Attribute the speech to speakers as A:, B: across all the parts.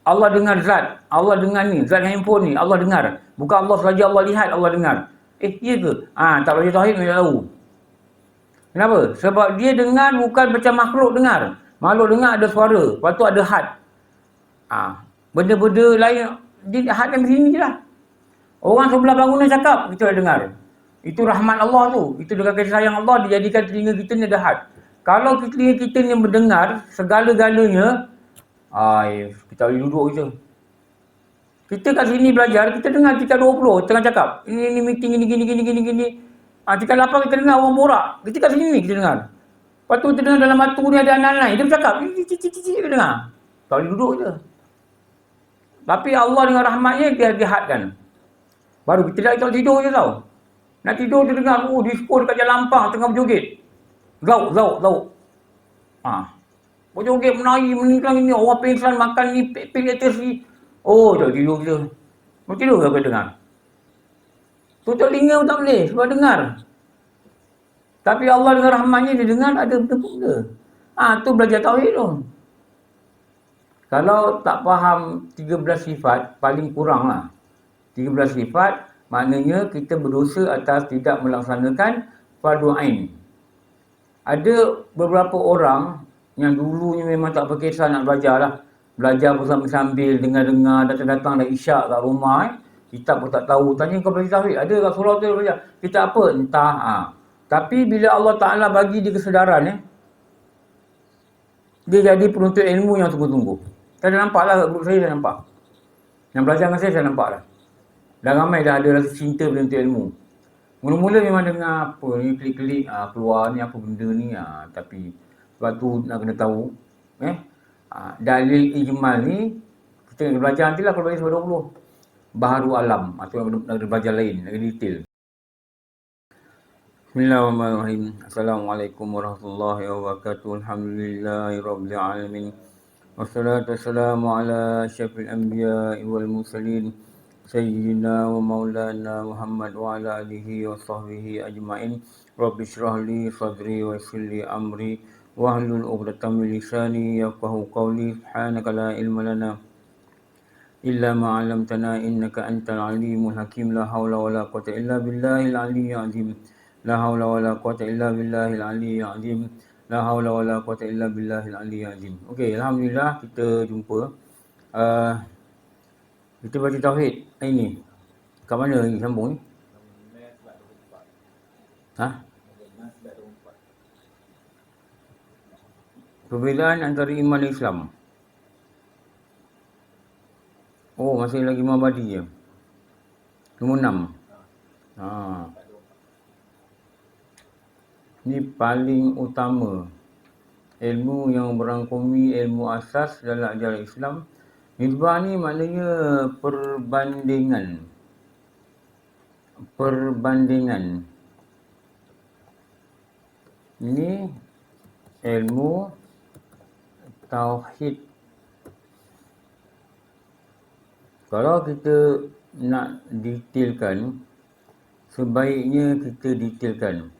A: Allah dengar zat. Allah dengar ni. Zat handphone ni. Allah dengar. Bukan Allah sahaja Allah lihat, Allah dengar. Iya ke? Tak belajar tauhid memang tak tahu. Kenapa? Sebab dia dengar bukan macam makhluk dengar. Makhluk dengar ada suara. Lepas tu ada had. Benda-benda lain, dia had yang sini je lah. Orang sebelah bangunan cakap, kita dah dengar. Itu rahmat Allah tu. Itu dengan kasih sayang Allah, dijadikan telinga kita ni ada had. Kalau telinga kita ni mendengar segala-galanya, kita boleh duduk kita. Kita kat sini belajar, kita dengar tingkat 20 tengah cakap. Ini meeting gini. Tingkat 8 kita dengar orang borak. Kita kat sini kita dengar. Lepas tu kita dengar dalam batu ni ada anak-anak. Dia bercakap. Kita dengar. Tak boleh duduk je. Tapi Allah dengan rahmatnya dia dihadkan. Baru kita tak tidur je tau. Nak tidur dia dengar. Disco dekat Jalan Ampang tengah berjoget. Zauk. Berjoget menari, meningkang ini. Orang pingsan makan ni, pek atas ni. Tak tidur kita. Mau tidur ke kau dengar? Tutup telinga pun tak boleh sebab dengar. Tapi Allah dengan rahmatnya dia dengar ada benda-benda. Tu belajar tauhid tu. Kalau tak faham 13 sifat, paling kurang lah. 13 sifat, maknanya kita berdosa atas tidak melaksanakan fardu ain. Ada beberapa orang yang dulunya memang tak berkisah nak belajar lah. Belajar pun sambil dengar-dengar, datang-datang dah isyak kat rumah. Kitab pun tak tahu. Tanya kau belajar tauhid. Ada kat surau tu belajar. Kitab apa? Entah. Tapi bila Allah Ta'ala bagi dia kesedaran, dia jadi penuntut ilmu yang tunggu-tunggu. Saya dah nampak lah kat grup saya nampak. Yang belajar dengan saya nampak lah. Dah ramai dah ada rasa cinta penuntut ilmu. Mula-mula memang dengar apa ni, klik-klik, keluar ni apa benda ni. Tapi sebab tu nak kena tahu. Dalil ijmal ni, kita nak belajar nantilah kalau bagi 20. Baharu alam. Atau nak belajar lain, nak detail. Bismillahirrahmanirrahim. Assalamualaikum warahmatullahi wabarakatuh. Alhamdulillahirabbil alamin. Wassalatu wassalamu ala asyrafil anbiya'i wal mursalin sayyidina wa maulana Muhammad wa ala alihi wa sahbihi ajma'in. Rabbi shrah li sadri wa yassir li amri wahlul 'uqdatam min lisani yafqahu qawli. Subhanaka la ilma lana illa ma 'allamtana innaka antal alimul hakim. La haula wala quwwata illa billahil aliyyil azim. La haula wala quwwata illa billahil aliyyil azim. La haula wala quwwata illa billahil aliyyil azim. Okey, alhamdulillah kita jumpa. Kita baca tauhid hari ni. Kat mana ni sambung ni? Perbezaan antara iman dan Islam. Masih lagi mabadi je. Nombor 6. Ni paling utama. Ilmu yang merangkumi ilmu asas dalam ajaran Islam. Nisbah ni maknanya perbandingan. Ini ilmu tauhid. Kalau kita nak detailkan, sebaiknya kita detailkan.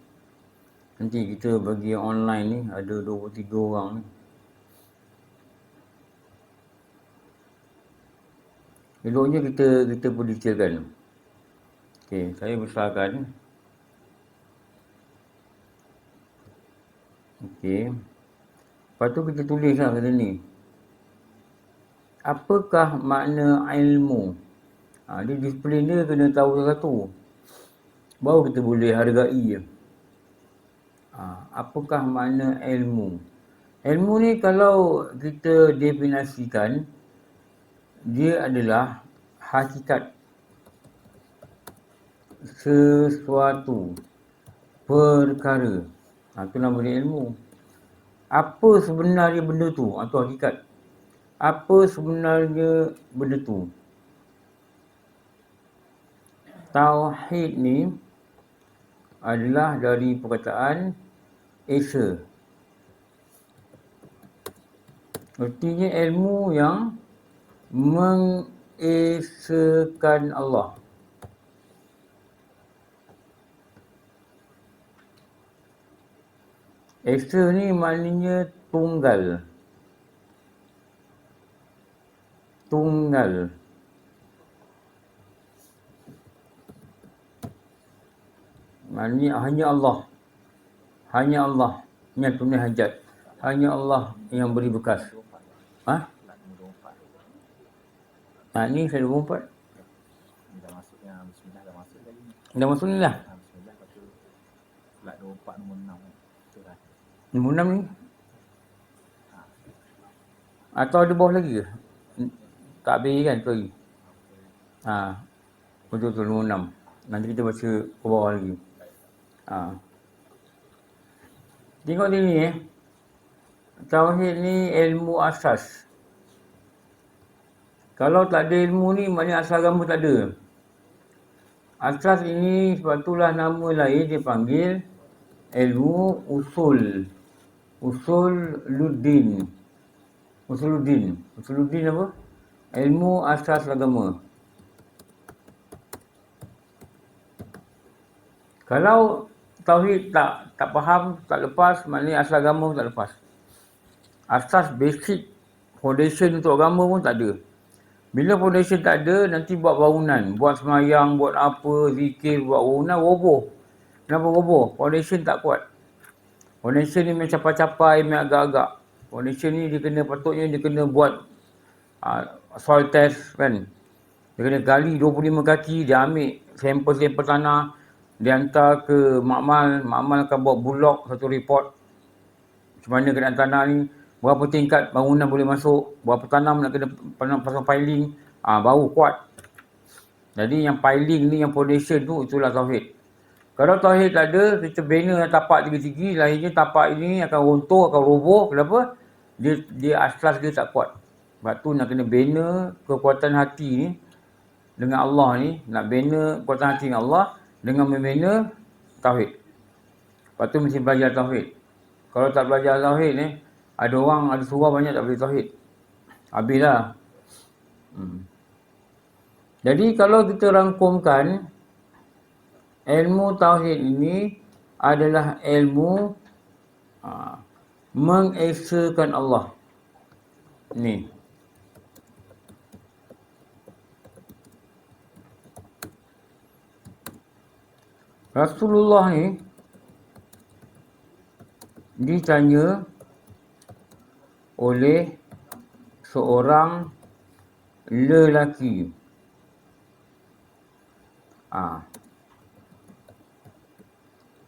A: Nanti kita bagi online ni, ada 23 orang ni. Eloknya kita pun detailkan. Okey, saya besarkan. Okey. Lepas tu kita tulislah kata ni. Apakah makna ilmu? Dia disiplin dia kena tahu satu. Baru kita boleh hargai. Apakah makna ilmu? Ilmu ni kalau kita definisikan, dia adalah hakikat sesuatu perkara. Itu nama dia ilmu. Apa sebenarnya benda tu? Itu hakikat. Apa sebenarnya benda tu? Tauhid ni adalah dari perkataan Esa. Artinya ilmu yang mengesakan Allah. Esa ni maknanya tunggal. tunggal. Maknanya hanya Allah. Hanya Allah yang tunai hajat. Hanya Allah yang beri bekas. Ha? Ni saya 24.
B: Dah masuk yang bismillah dah masuk lagi ni.
A: Dah masuk ni lah.
B: Bismillah lepas tu surat 24 nombor 6 tu dah.
A: Nombor 6 ni. Atau ada bawah lagi ke? Tak habis kan tu lagi. Betul nombor 6. Nanti kita baca ke bawah lagi. Tengok dia ni Tauhid ni ilmu asas. Kalau tak ada ilmu ni, maknanya asal agama tak ada. Asas ini sebab itulah nama lain dia panggil ilmu usul. Usuluddin. Usuluddin apa? Ilmu asas agama. Kalau tauhid tak faham, tak lepas, maknanya asal agama tak lepas. Asas basic foundation untuk agama pun tak ada. Bila foundation tak ada, nanti buat bangunan, buat semayang, buat apa, zikir, buat bangunan, roboh. Kenapa roboh? Foundation tak kuat. Foundation ni macam capai-capai, macam agak-agak. Foundation ni patutnya dia kena buat soil test kan. Dia kena gali 25 kaki, dia ambil sampel-sampel tanah, dia hantar ke makmal akan buat bulog satu report. Macam mana keadaan tanah ni, berapa tingkat bangunan boleh masuk, berapa tanam nak kena pasang piling, baru kuat. Jadi yang piling ni, yang foundation tu, itulah tauhid. Kalau tauhid tak ada, kita bina tapak tinggi-tinggi, lahirnya tapak ini akan runtuh, akan roboh. Kenapa? Dia asas dia tak kuat. Sebab tu nak kena bina kekuatan hati ni dengan Allah ni, nak bina kekuatan hati dengan Allah dengan membina tauhid. Lepas tu mesti belajar tauhid. Kalau tak belajar tauhid ni, ada orang, ada surah banyak tak boleh tauhid. Habislah. Jadi kalau kita rangkumkan, ilmu tauhid ini adalah ilmu mengesakan Allah. Ni. Rasulullah ni ditanya oleh seorang lelaki.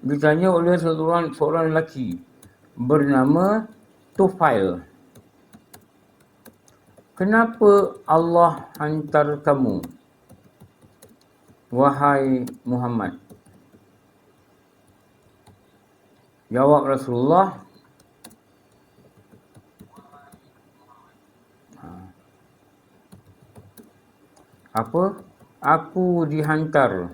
A: Ditanya oleh seorang lelaki bernama Tufail. Kenapa Allah hantar kamu, wahai Muhammad? Jawab Rasulullah, aku dihantar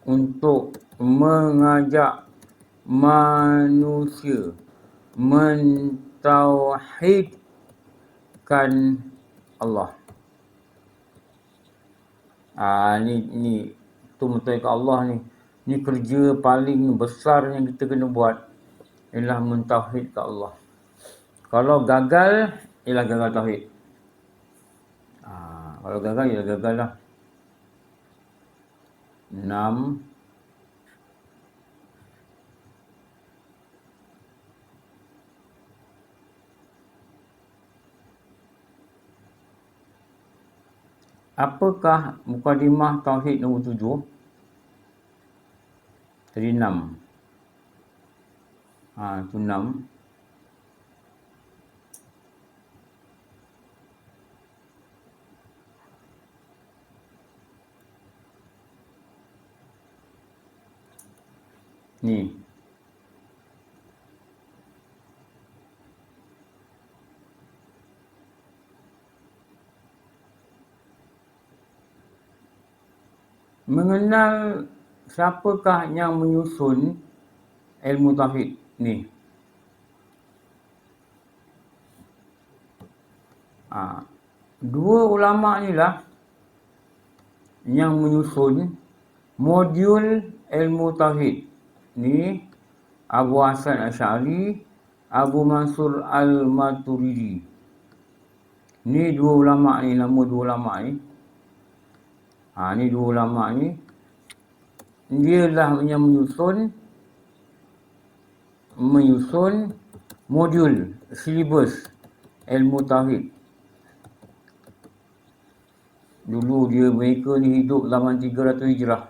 A: untuk mengajak manusia mentauhidkan Allah. Ni tu mentauhidkan Allah ni. Ni kerja paling besar yang kita kena buat ialah mentauhidkan Allah. Kalau gagal, ialah gagal tauhid. Kalau gagal, ialah gagal lah. 6. Apakah mukadimah tauhid nombor 7? Tadi 6. Itu 6. Ni. Mengenal siapakah yang menyusun ilmu tauhid ni. Dua ulama ni lah yang menyusun modul ilmu tauhid ni, Abu Hasan Asy'ari, Abu Mansur Al-Maturidi. Ni dua ulama ni, nama dua ulama ni. Ni dua ulama ni. Dia lah yang menyusun modul silibus ilmu tauhid. Dulu mereka ni hidup zaman 300 Hijrah.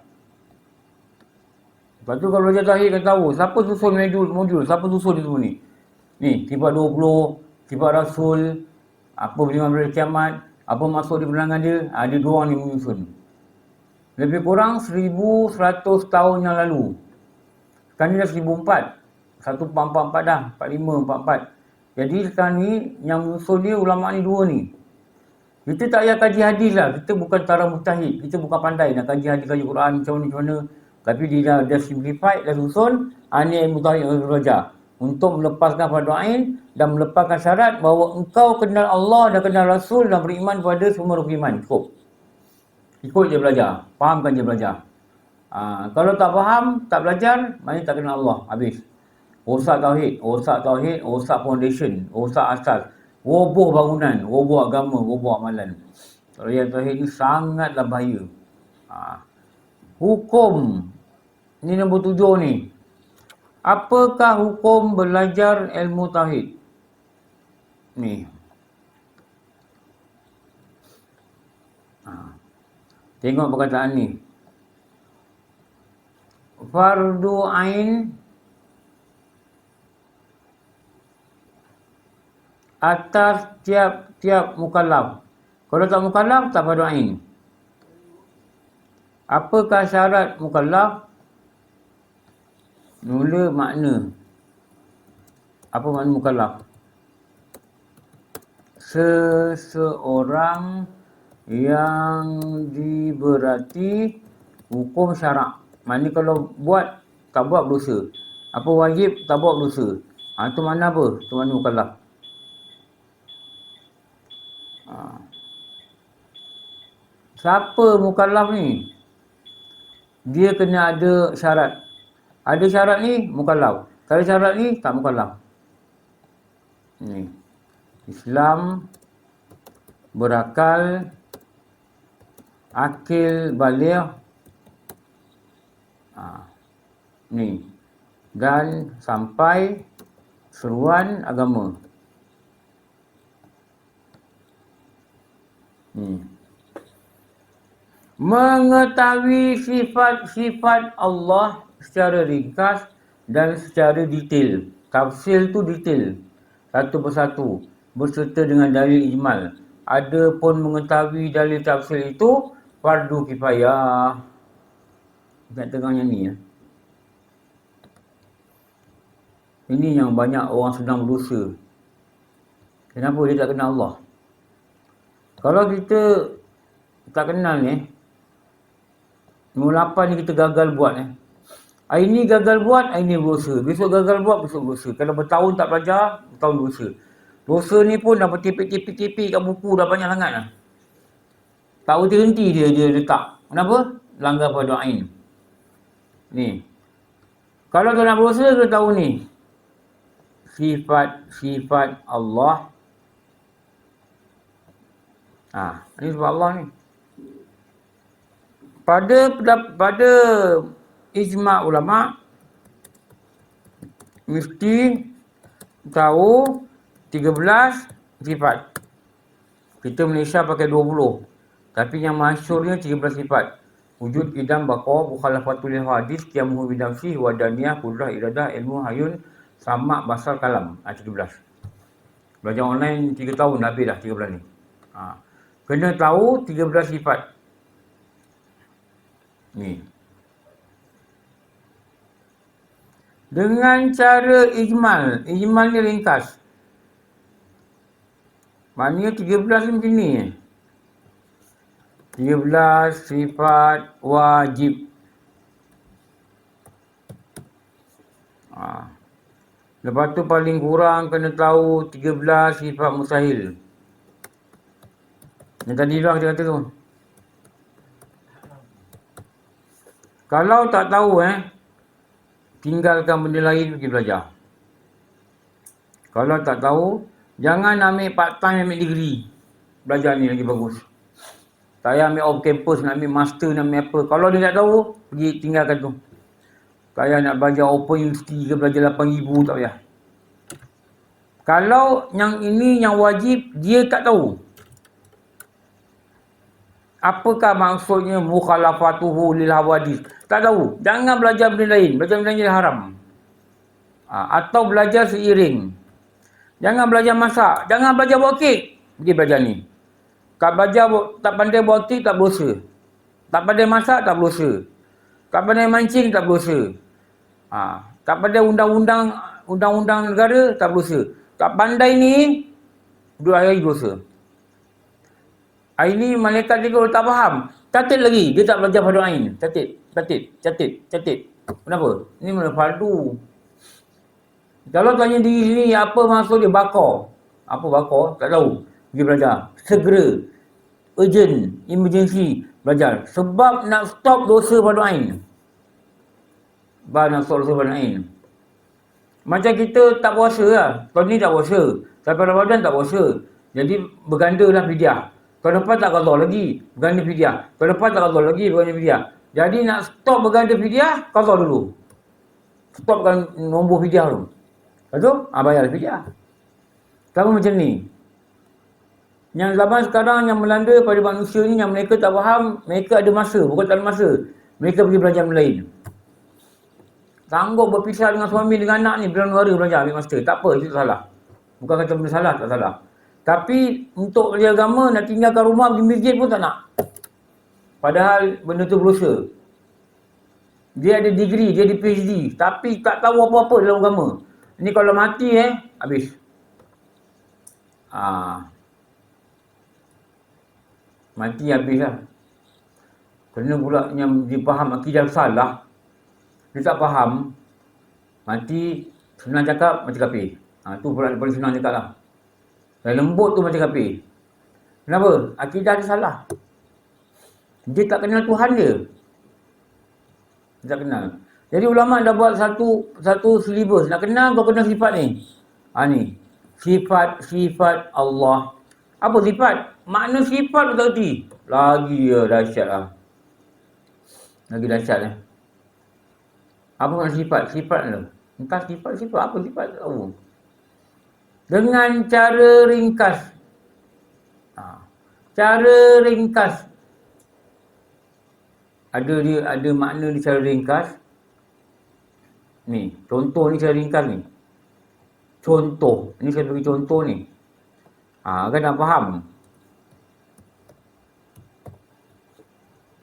A: Lepas tu kalau belajar tauhid kan tahu siapa susun modul, siapa susun itu ni. Ni, sifat 20, sifat Rasul, apa berjemaah pada kiamat, apa masuk di bilangan dia, ada dua orang ni menyusun. Lebih kurang 1100 tahun yang lalu. Sekarang ni dah 1004. 1444 dah, 45, 44. Jadi sekarang ni yang menyusun ni ulama ni dua ni. Kita tak payah kaji hadis lah. Kita bukan tara mujtahid. Kita bukan pandai nak kaji hadis, kaji Quran macam mana. Tapi dia dah simplified, dah susun. Ini ilmu tauhid yang belajar. Untuk melepaskan fardu ain dan melepaskan syarat bahawa engkau kenal Allah dan kenal Rasul dan beriman kepada semua rukun iman. Cukup. Ikut je belajar. Fahamkan je belajar. Kalau tak faham, tak belajar, maknanya tak kenal Allah. Habis. Rosak tauhid, rosak foundation, rosak asas. Roboh bangunan, roboh agama, roboh amalan. Kalau yang tauhid ni sangatlah bahaya. Hukum. Ni nombor 7 ni. Apakah hukum belajar ilmu tauhid? Ni. Tengok perkataan ni. Fardu ain atas tiap-tiap mukallaf. Kalau tak mukallaf, tak fardu ain. Apakah syarat mukallaf? Mula makna. Apa makna mukallaf? Seseorang yang diberati hukum syarak. Maknanya kalau buat, tak buat berdosa. Apa wajib, tak buat berdosa. Itu makna apa? Itu makna mukallaf. Siapa mukallaf ni? Dia kena ada syarat. Ada syarat ni, mukallaf. Kalau syarat ni, tak mukallaf. Ni. Islam berakal, akil baligh. Ni. Dan sampai seruan agama. Mengetahui sifat-sifat Allah secara ringkas dan secara detail. Tafsir tu detail. Satu persatu. Berserta dengan dalil ijmal. Ada pun mengetahui dalil tafsir itu fardu kifayah. Nak tengahnya ni ya. Ini yang banyak orang sedang berdosa. Kenapa dia tak kenal Allah? Kalau kita tak kenal ni, mula 8 ni kita gagal buat hari ni gagal buat, hari ni berdosa. Besok gagal buat, besok berdosa. Kalau bertahun tak belajar, bertahun berdosa. Dosa ni pun dah bertipik-tipik kat buku dah banyak sangat lah. Tak berhenti dia letak. Kenapa? Langgar fardu ain. Ni. Kalau tak nak berdosa, kita tahu ni. Sifat Allah. Ini sifat Allah ni. Pada ijma' ulama, mesti tahu 13 sifat. Kita Malaysia pakai 20. Tapi yang masyhurnya 13 sifat. Wujud, idam, baqa, mukhalafatul hadis, qiyamuhu bidamsi, wadaniyah, qudrah, iradah, ilmu, hayun, sama, basar, kalam. 13. Belajar online 3 tahun habis dah 13 ni. Kena tahu 13 sifat. Ni. Dengan cara ijmal. Ijmal ni ringkas. Maknanya 13 ni macam ni. 13 sifat wajib. Lepas tu paling kurang kena tahu 13 sifat mustahil. Yang tadi dah kita kata tu. Kalau tak tahu tinggalkan benda lain, pergi belajar. Kalau tak tahu, jangan ambil part time, ambil degree. belajar ni lagi bagus. Saya ambil off campus, nak ambil master, nak ambil apa. Kalau dia tak tahu, pergi tinggalkan tu. Saya nak belajar open university ke belajar 8,000 tak payah. Kalau yang ini yang wajib, dia tak tahu. Apakah maksudnya mukhalafatuhu lil hawadis? Tak tahu. Jangan belajar benda lain. Belajar benda lain haram. Atau belajar seiring. Jangan belajar masak. Jangan belajar buat kek. Pergi belajar ni. Tak pandai buat kek, tak berdosa. Tak pandai masak, tak berdosa. Tak pandai mancing, tak berdosa. Tak pandai undang-undang negara, tak berdosa. Tak pandai ni, 2 hari dosa. Hari ni malaikat dia kalau tak faham, catat lagi. Dia tak belajar fardu ain. Catat. Kenapa? Ini mana fardu. Kalau tanya diri sini, apa maksud dia bakar? Apa bakar? Tak tahu. Pergi belajar. Segera. Urgent. Emergency. Belajar. Sebab nak stop dosa fardu ain. Nak stop dosa fardu ain. Macam kita tak puasa lah. Tahun ni tak puasa. Sampai Ramadan tak puasa. Jadi berganda lah fidyah. Tahun depan tak qada lagi. Berganda fidyah. Tahun depan tak qada lagi. Berganda fidyah. Jadi nak stop berganda fidyah, qada dulu. Stopkan nombor fidyah dulu. Lepas tu, bayar fidyah. Sama macam ni. Yang zaman sekarang yang melanda pada manusia ni, yang mereka tak faham, mereka ada masa. Bukan tak ada masa. Mereka pergi belajar benda lain. Sanggup berpisah dengan suami, dengan anak ni, bulan negara belajar ambil master. Tak apa, itu tak salah. Bukan kata benda salah, tak salah. Tapi untuk belajar agama, nak tinggalkan rumah pergi masjid pun tak nak. Padahal benda tu berdosa. Dia ada degree, dia ada PhD. Tapi tak tahu apa-apa dalam agama. Ni kalau mati habis. Mati habis lah. Kerana pula yang dia faham akidah salah. Dia tak faham. Mati, senang cakap macam kafir. Tu pula paling senang cakap lah. Dan lembut tu macam kafir. Kenapa? Akidah dia salah. Dia tak kenal Tuhan dia. Dia tak kenal. Jadi ulama' dah buat satu syllabus. Nak kenal, kau kenal sifat ni. Ni. Sifat Allah. Apa sifat? Makna sifat tu tak erti. Lagi dahsyat lah. Lagi dahsyat lah. Apa makna sifat? Sifat tu. Entah sifat. Apa sifat? Tak tahu. Dengan cara ringkas. Cara ringkas. Ada makna di cara ringkas. Ni, contoh ni cara ringkas ni. Contoh. Ni saya bagi contoh ni. Kan nak faham.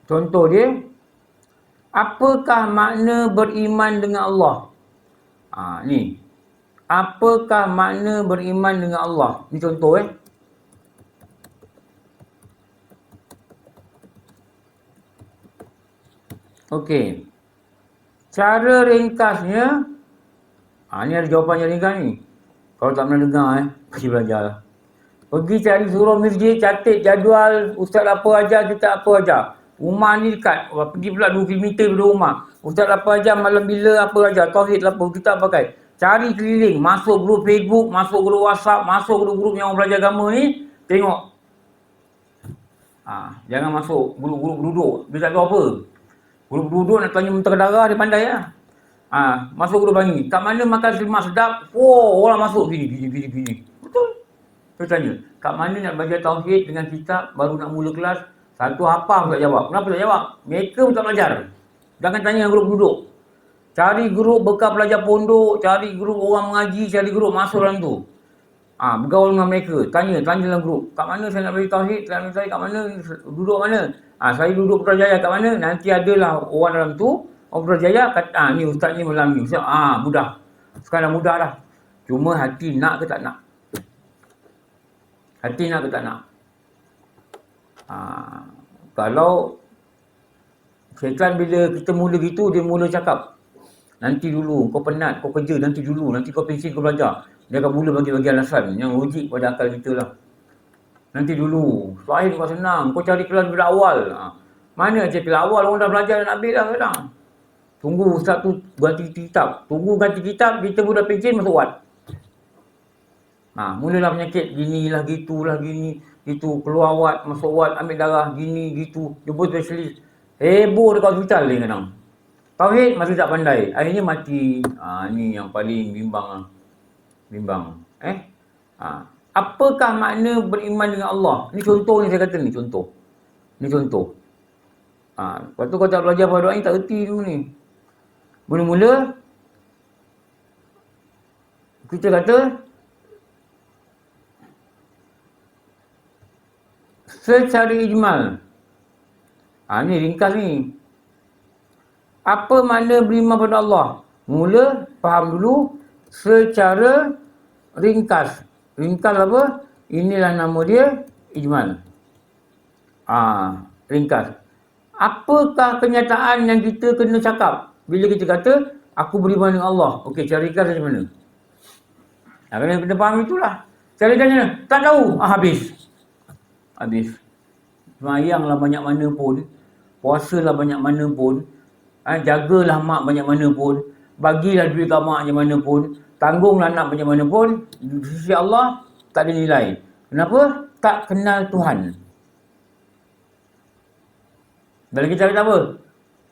A: Contoh dia. Apakah makna beriman dengan Allah? Ni. Apakah makna beriman dengan Allah? Ni contoh Okey. Cara ringkasnya, ni ada jawapan yang ringkas ni. Kalau tak pernah dengar pergi belajar lah. Pergi cari surau masjid, catat jadual, ustaz apa ajar, kita apa ajar. Rumah ni dekat, pergi pula 2 km dari rumah. Ustaz apa ajar, malam bila apa ajar, tauhid apa, kita pakai. Cari keliling, masuk grup Facebook, masuk grup WhatsApp, masuk grup-grup yang orang belajar agama ni, tengok. Jangan masuk grup-grup duduk, dia tak tahu apa. Grup duduk nak tanya muntah darah, dia pandai lah. Masuk grup bagi. Kat mana makan selimut sedap? Orang masuk gini. Betul. Saya tanya, kat mana nak belajar tauhid dengan kitab, baru nak mula kelas, satu hafal tak jawab. Kenapa tak jawab? Mereka pun tak belajar. Jangan tanya grup duduk. Cari grup bekas pelajar pondok, cari grup orang mengaji, cari grup masuk dalam tu. Bergaul dengan mereka, tanya dalam grup. Kat mana saya nak belajar tauhid, kat mana, duduk mana? Saya duduk Putrajaya, kat mana? Nanti adalah orang dalam tu, orang Putrajaya kata, ni ustaz ni malam ni. Ustaz, mudah. Sekarang mudah dah. Cuma hati nak ke tak nak? Hati nak ke tak nak? Kalau syaitan bila kita mula gitu, dia mula cakap, nanti dulu, kau penat, kau kerja, nanti dulu, nanti kau pensi, kau belajar. Dia akan mula bagi-bagi alasan yang logik pada akal kita lah. Nanti dulu, Suhail kau senang, kau cari kelas bila awal. Mana cari kelas awal, orang dah belajar dan habis dah sekarang. Tunggu ustaz tu ganti kitab. Tunggu ganti kitab, kita pun dah pensi, masuk wat. Mulalah penyakit, ginilah, gitulah, gini. Itu keluar wad, masuk wad, ambil darah, gini, gitu. Jumpa specialist. Heboh dekat hospital dia kadang. Tauhid masih tak pandai. Akhirnya mati. Ni yang paling bimbang. Bimbang. Apakah makna beriman dengan Allah? Ni contoh ni saya kata ni, contoh. Ni contoh. Lepas tu kau tak belajar pada doa ni, tak erti dulu ni. Mula-mula, kita kata, secara ijmal. Ni ringkas ni. Apa makna beriman pada Allah? Mula, faham dulu, secara ringkas. Ringkas apa? Inilah nama dia, ijmal. Ringkas. Apakah kenyataan yang kita kena cakap bila kita kata, aku beriman dengan Allah? Okey, cara ringkas macam mana? Kena faham itulah. Cara ringkas macam mana? Tak tahu. Habis. Semayanglah banyak mana pun. Puasalah banyak mana pun. Jagalah mak banyak mana pun. Bagilah duit kat mak macam mana pun. Tanggunglah anak macam mana pun. Di sisi Allah, tak ada nilai. Kenapa? Tak kenal Tuhan. Dalam kita kata apa?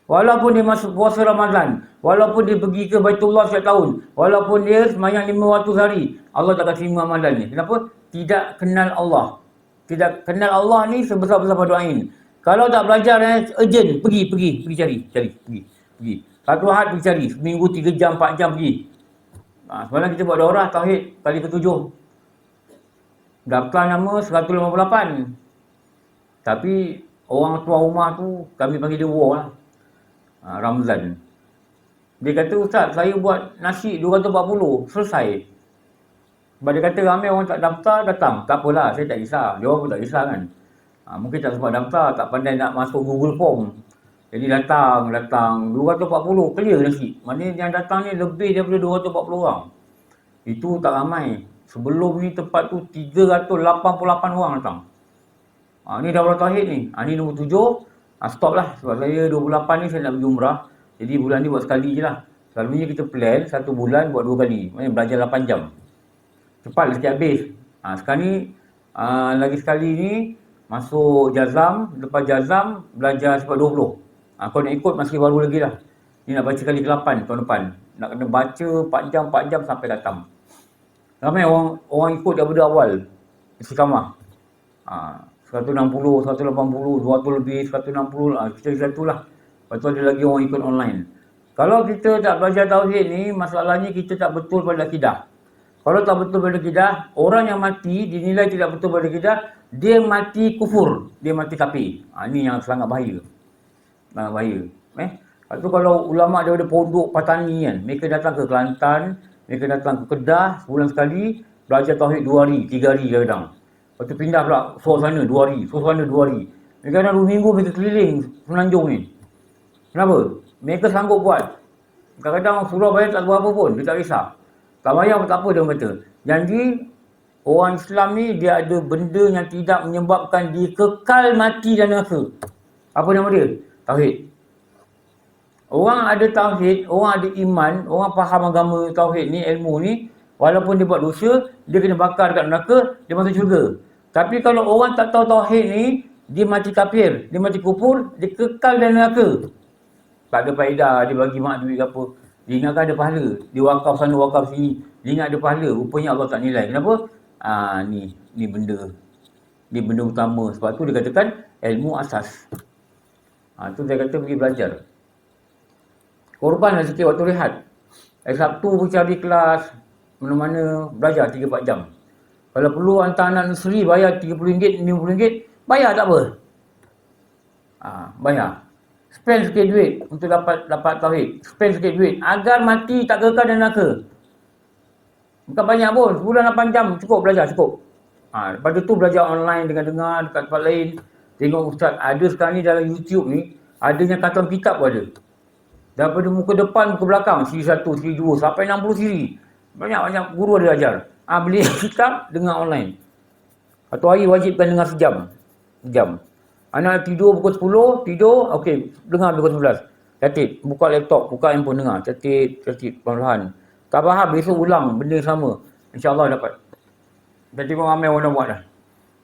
A: Walaupun dia masuk puasa Ramadan, walaupun dia pergi ke Baitullah setiap tahun, walaupun dia semayang 500 hari, Allah tak akan terima amalan ni. Kenapa? Tidak kenal Allah. Tidak kenal Allah ni sebesar-besar berdoain. Kalau tak belajar, urgent, pergi cari. Satu hari pergi cari, seminggu 3 jam, 4 jam pergi. Semalam kita buat daurah tauhid kali ke-7. Daftar nama 158. Tapi orang tua rumah tu, kami panggil dia war lah. Ramzan. Dia kata, Ustaz, saya buat nasi 240, selesai. Sebab dia kata ramai orang tak daftar, datang. Tak apalah, saya tak kisah. Dia orang pun tak kisah kan. Mungkin tak sempat daftar, tak pandai nak masuk Google Form. Jadi datang 240, clear nasi. Maknanya yang datang ni lebih daripada 240 orang. Itu tak ramai. Sebelum ni tempat tu 388 orang datang. Ni Daurah Tauhid ni. Ni nombor 7. Stop lah. Sebab saya 28 ni saya nak pergi umrah. Jadi bulan ni buat sekali je lah. Selalunya kita plan 1 bulan buat 2 kali. Maksudnya belajar 8 jam. Cepat lah sikit habis. Sekarang ni lagi sekali ni masuk Jazam. Lepas Jazam belajar sebab 20. Kau nak ikut masih baru lagi lah. Ni nak baca kali ke-8 tahun depan. Nak kena baca 4 jam sampai datang. Ramai orang ikut daripada awal. Istiqamah. 160, 180, 200 lebih, 160, kita tu lah. Lepas tu ada lagi orang ikut online. Kalau kita tak belajar tauhid ni, masalahnya kita tak betul pada akidah. Kalau tak betul pada akidah, orang yang mati dinilai tidak betul pada akidah, dia mati kufur, dia mati kafir. Ini yang sangat bahaya. Sangat bahaya. Lepas tu kalau ulama' daripada pondok Patani kan, mereka datang ke Kelantan, mereka datang ke Kedah, sebulan sekali, belajar tauhid 2 hari, 3 hari kadang. Lepas tu pindah pula sana 2 hari, sana 2 hari. Mereka dah 2 minggu mereka keliling Semenanjung ni. Kenapa? Mereka sanggup buat. Kadang-kadang Surabaya tak tahu apa pun, dia tak kisah. Tak payah tak apa dia orang kata. Janji orang Islam ni dia ada benda yang tidak menyebabkan dia kekal mati dalam neraka. Apa nama dia? Tauhid. Orang ada tauhid, orang ada iman, orang faham agama tauhid ni, ilmu ni, walaupun dia buat dosa, dia kena bakar dekat neraka, dia masuk syurga. Tapi kalau orang tak tahu tauhid ni, dia mati kafir, dia mati kufur, dia kekal dalam neraka. Tak ada faedah dia bagi mak duit ke apa. Dia ingatkan ada pahala. Dia wakaf sana, wakaf sini. Dia ingat ada pahala. Rupanya Allah tak nilai. Kenapa? Ni benda. Ni benda utama. Sebab tu dia katakan ilmu asas. Tu saya kata pergi belajar. Korbanlah sikit waktu rehat. Hari Sabtu pergi cari kelas. Mana-mana belajar 3-4 jam. Kalau perlu hantar anak nursery bayar RM30, RM50. Bayar tak apa. Bayar. Spend sikit duit untuk dapat tauhid. Spend sikit duit agar mati tak kekal dalam neraka. Bukan banyak pun, sebulan 8 jam cukup belajar, cukup. Lepas tu belajar online dengan dengar dekat tempat lain. Tengok ustaz, ada sekarang ni dalam YouTube ni, adanya khatam kitab pun ada. Daripada muka depan, muka belakang, siri 1, siri 2, sampai 60 siri. Banyak-banyak guru ada ajar. Beli kitab, dengar online. Satu hari wajibkan dengar sejam. Anak tidur pukul 10, tidur, okey, dengar pukul 11. Tertib, buka laptop, buka handphone dengar. Tertib, perlahan. Tak faham, besok ulang benda yang sama. InsyaAllah dapat. Kita tengok ramai orang dah buat dah.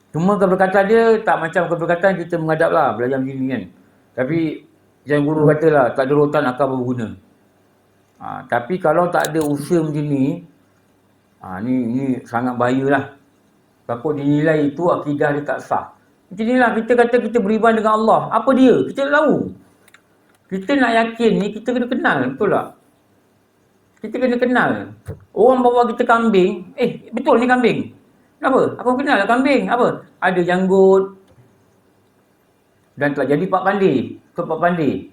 A: Cuma keberkatan dia tak macam keberkatan kita menghadap lah, belajar macam ni kan. Tapi yang guru kata lah, tak ada rotan akan berguna. Tapi kalau tak ada usaha macam ni, ni sangat bahaya lah. Takut dinilai itu akidah dia tak sah. Macam ni lah, kita kata kita beriman dengan Allah. Apa dia? Kita tak tahu. Kita nak yakin ni, kita kena kenal. Betul tak? Kita kena kenal. Orang bawa kita kambing. Betul ni kambing. Kenapa? Aku kenal lah kambing. Apa? Ada janggut. Dan telah jadi Pak Pandey. Tu Pak Pandey.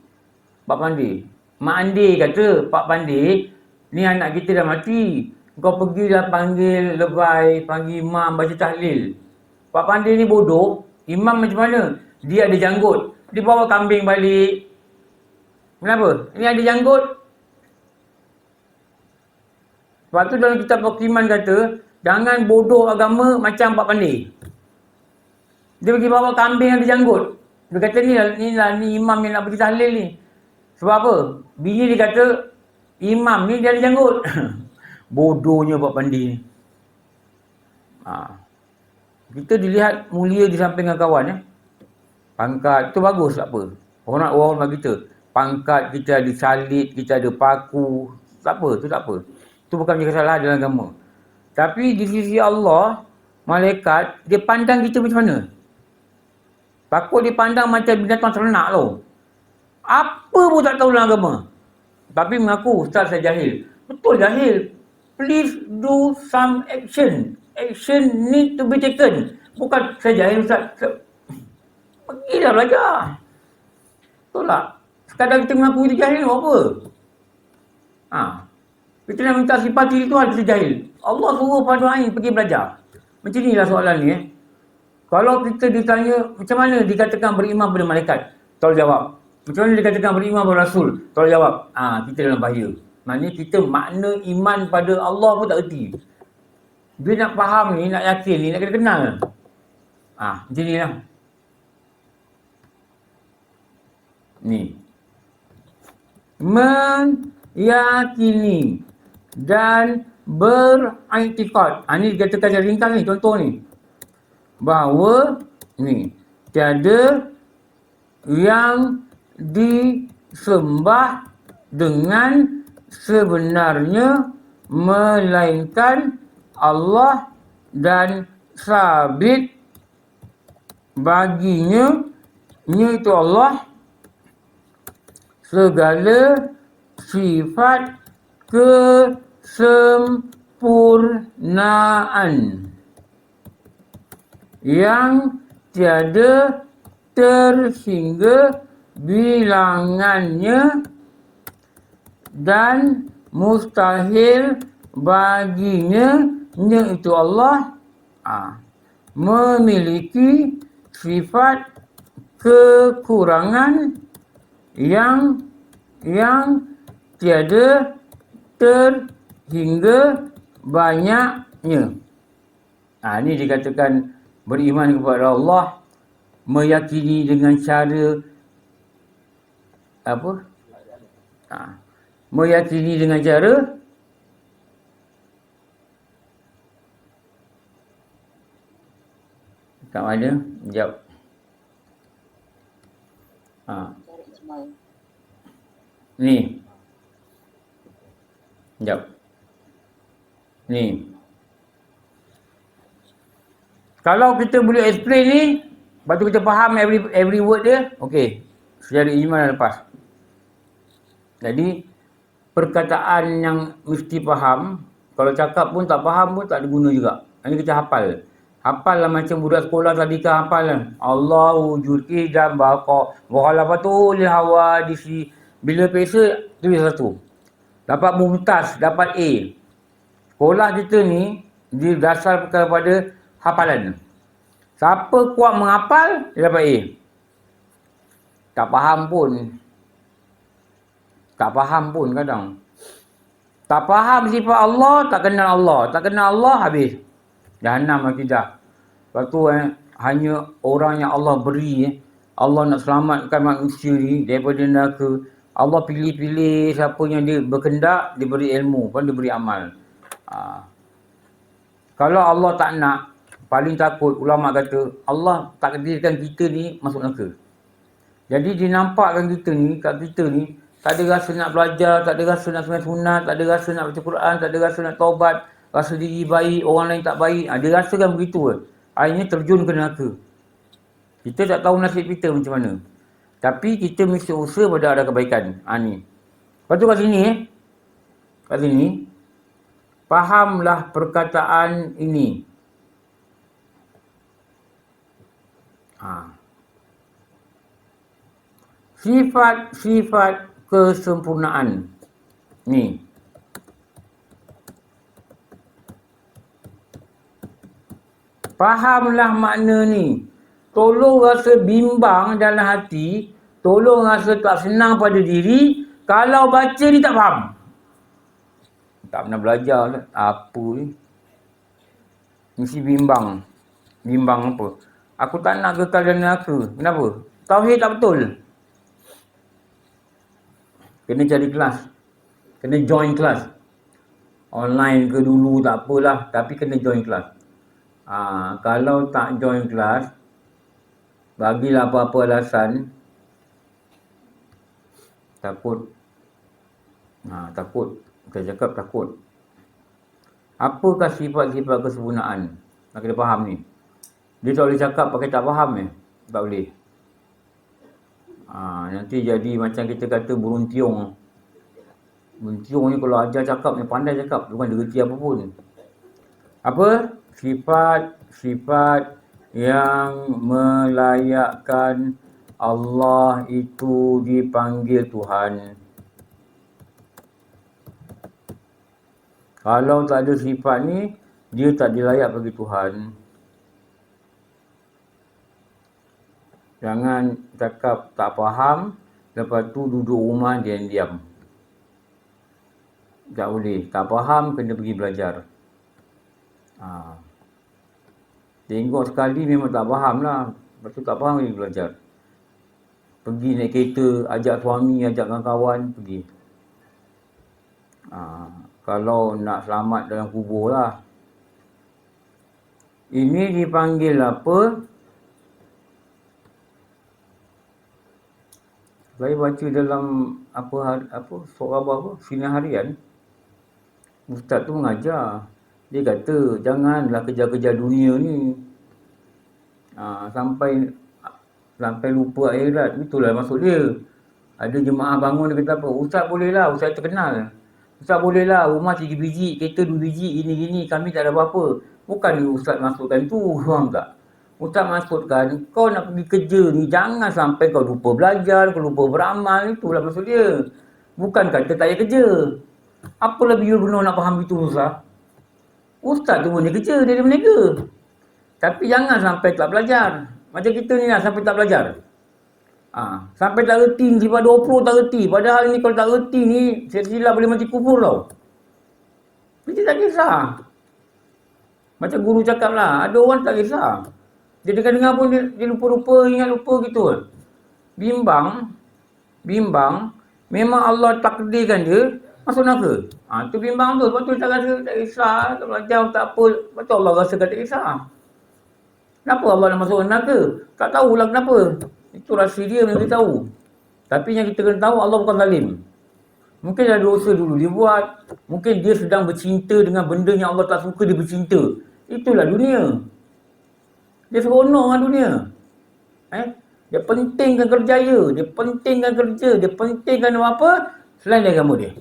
A: Pak Pandey. Mak Andi kata, Pak Pandey, ni anak kita dah mati. Kau pergilah panggil lebay, panggil imam, baca tahlil. Pak Pandey ni bodoh. Imam macam mana? Dia ada janggut. Dia bawa kambing balik. Kenapa? Ni ada janggut. Sebab tu dalam kitab Al-Qiman kata, jangan bodoh agama macam Pak Pandey. Dia pergi bawa kambing yang ada janggut. Dia kata ni imam yang nak pergi tahlil ni. Sebab apa? Bini dia kata, imam ni dia ada janggut. Bodohnya Pak Pandey ni. Kita dilihat mulia di samping kawan. Pangkat tu bagus tak apa. Orang hormat kita. Pangkat kita ada salib, kita ada paku. Tak apa, tu tak apa. Tu bukan menjadi kesalahan dalam agama. Tapi di sisi Allah, malaikat, dia pandang kita macam mana? Takut dia pandang macam binatang ternak tau. Apa pun tak tahu dalam agama. Tapi mengaku, Ustaz saya jahil. Betul jahil. Please do some action. Action need to be taken. Bukan saya jahil Ustaz. Pergilah belajar. Betul tak? Sekadar kita mengaku kita jahil, apa? Kita nak minta simpati Tuhan kita jahil. Allah suruh pada Ain pergi belajar. Macam inilah soalan ni. Kalau kita ditanya, macam mana dikatakan beriman pada malaikat? Tolong jawab. Macam mana dikatakan beriman pada Rasul? Tolong jawab. Kita dalam bahaya. Maknanya kita makna iman pada Allah pun tak erti. Dia nak faham ni, nak yakin ni, nak kena kenal. Macam ni lah. Ni. Meyakini dan beriktikad. Ni dikatakan secara ringkas ni, contoh ni. Bahawa ni tiada yang disembah dengan sebenarnya melainkan Allah dan sabit baginya iaitu Allah segala sifat kesempurnaan yang tiada terhingga bilangannya dan mustahil baginya iaitu Allah memiliki sifat kekurangan yang tiada terhingga banyaknya. Ini dikatakan beriman kepada Allah, meyakini dengan cara apa? Meyakini dengan cara kat mana? Jawab. Ni. Jawab. Ni. Kalau kita boleh explain ni, lepas tu kita faham every word dia, okey. Secara iman dah lepas. Jadi, perkataan yang mesti faham, kalau cakap pun tak faham pun tak ada guna juga. Hanya kita hafal. Hafal lah macam budak sekolah tadi kan hafal lah. Allahu wujud dan baqa. Wahalafatul hawa disi. Bila pesa, tulis satu. Dapat mumtaz, dapat A. Sekolah kita ni, didasar kepada hafalan. Siapa kuat menghafal, dia dapat A. Tak faham pun. Tak faham pun kadang. Tak faham sifat Allah, tak kenal Allah. Tak kenal Allah, habis. Jahannam akidah. Lepas tu hanya orang yang Allah beri, Allah nak selamatkan manusia ni daripada neraka. Allah pilih-pilih siapa yang dia berkendak, dia beri ilmu, pun dia beri amal. Kalau Allah tak nak, paling takut, ulama kata Allah takdirkan kita ni masuk neraka. Jadi dia nampakkan kita ni, kat kita ni tak ada rasa nak belajar, tak ada rasa nak sunat, tak ada rasa nak baca Quran, tak ada rasa nak taubat, rasa diri baik, orang lain tak baik. Dia rasakan begitu. Akhirnya terjun ke neraka. Kita tak tahu nasib kita macam mana. Tapi kita mesti usaha pada ada kebaikan. Ni. Lepas tu kat sini kat sini, fahamlah perkataan ini. Sifat-sifat kesempurnaan. Ni. Fahamlah makna ni. Tolong rasa bimbang dalam hati, tolong rasa tak senang pada diri kalau baca ni tak faham. Tak pernah belajar lah. Apa ni? Mesti bimbang. Bimbang apa? Aku tak nak kekal dalam neraka. Kenapa? Tauhid tak betul. Kena cari kelas. Kena join kelas. Online ke dulu tak apalah. Tapi kena join kelas. Kalau tak join kelas, bagilah apa-apa alasan. Takut. Takut. Kita cakap takut. Apakah sifat-sifat kesempurnaan? Nak kena faham ni. Dia tak boleh cakap pakai tak faham tak boleh. Nanti jadi macam kita kata burung tiung. Burung tiung ni kalau ajar cakap ni pandai cakap, bukan dia reti apa pun. Apa? Sifat-sifat yang melayakkan Allah itu dipanggil Tuhan. Kalau tak ada sifat ni, dia tak dilayak bagi Tuhan. Jangan cakap tak faham, lepas tu duduk rumah diam-diam. Tak boleh. Tak faham, kena pergi belajar. Tengok sekali memang tak faham lah. Lepas tu tak faham, pergi belajar. Pergi naik kereta, ajak suami, ajak kawan-kawan, pergi. Kalau nak selamat dalam kubur lah. Ini dipanggil apa? Saya baca dalam sinar harian, ustaz tu mengajar. Dia kata janganlah kejar-kejar dunia ni. Sampai lupa akhirat. Itulah maksud dia. Ada jemaah bangun dia kata apa? Ustaz bolehlah, ustaz terkenal. Ustaz bolehlah, rumah 3 biji, kereta 2 biji, gini-gini, kami tak ada apa-apa. Bukan ustaz masukkan tu, faham tak? Ustaz maksudkan, kau nak pergi kerja ni, jangan sampai kau lupa belajar, kau lupa beramal, itulah maksud dia. Bukan kata tak payah kerja. Apa lebih benar nak faham itu Ustaz? Ustaz tu pun dia kerja, dia berniaga. Tapi jangan sampai tak belajar. Macam kita ni lah, sampai tak belajar. Sampai tak reti, sifat 20 tak reti. Padahal ni kalau tak reti ni, silap boleh mati kufur tau. Kita tak kisah. Macam guru cakap lah, ada orang tak kisah. Dia dengar pun dia lupa-lupa, ingat lupa gitu. Bimbang. Memang Allah takdirkan dia masuk neraka. Tu bimbang tu. Lepas tu tak rasa tak kisah, tak belajar, tak apa. Lepas tu Allah rasa tak kisah. Kenapa Allah nak masuk neraka? Tak tahulah kenapa. Itu rahsia dia yang kita tahu. Tapi yang kita kena tahu, Allah bukan zalim. Mungkin ada dosa dulu dia buat. Mungkin dia sedang bercinta dengan benda yang Allah tak suka dia bercinta. Itulah dunia. Dia seronok dengan dunia. Dia pentingkan kerjaya, dia pentingkan kerja, dia pentingkan apa selain dari agama dia.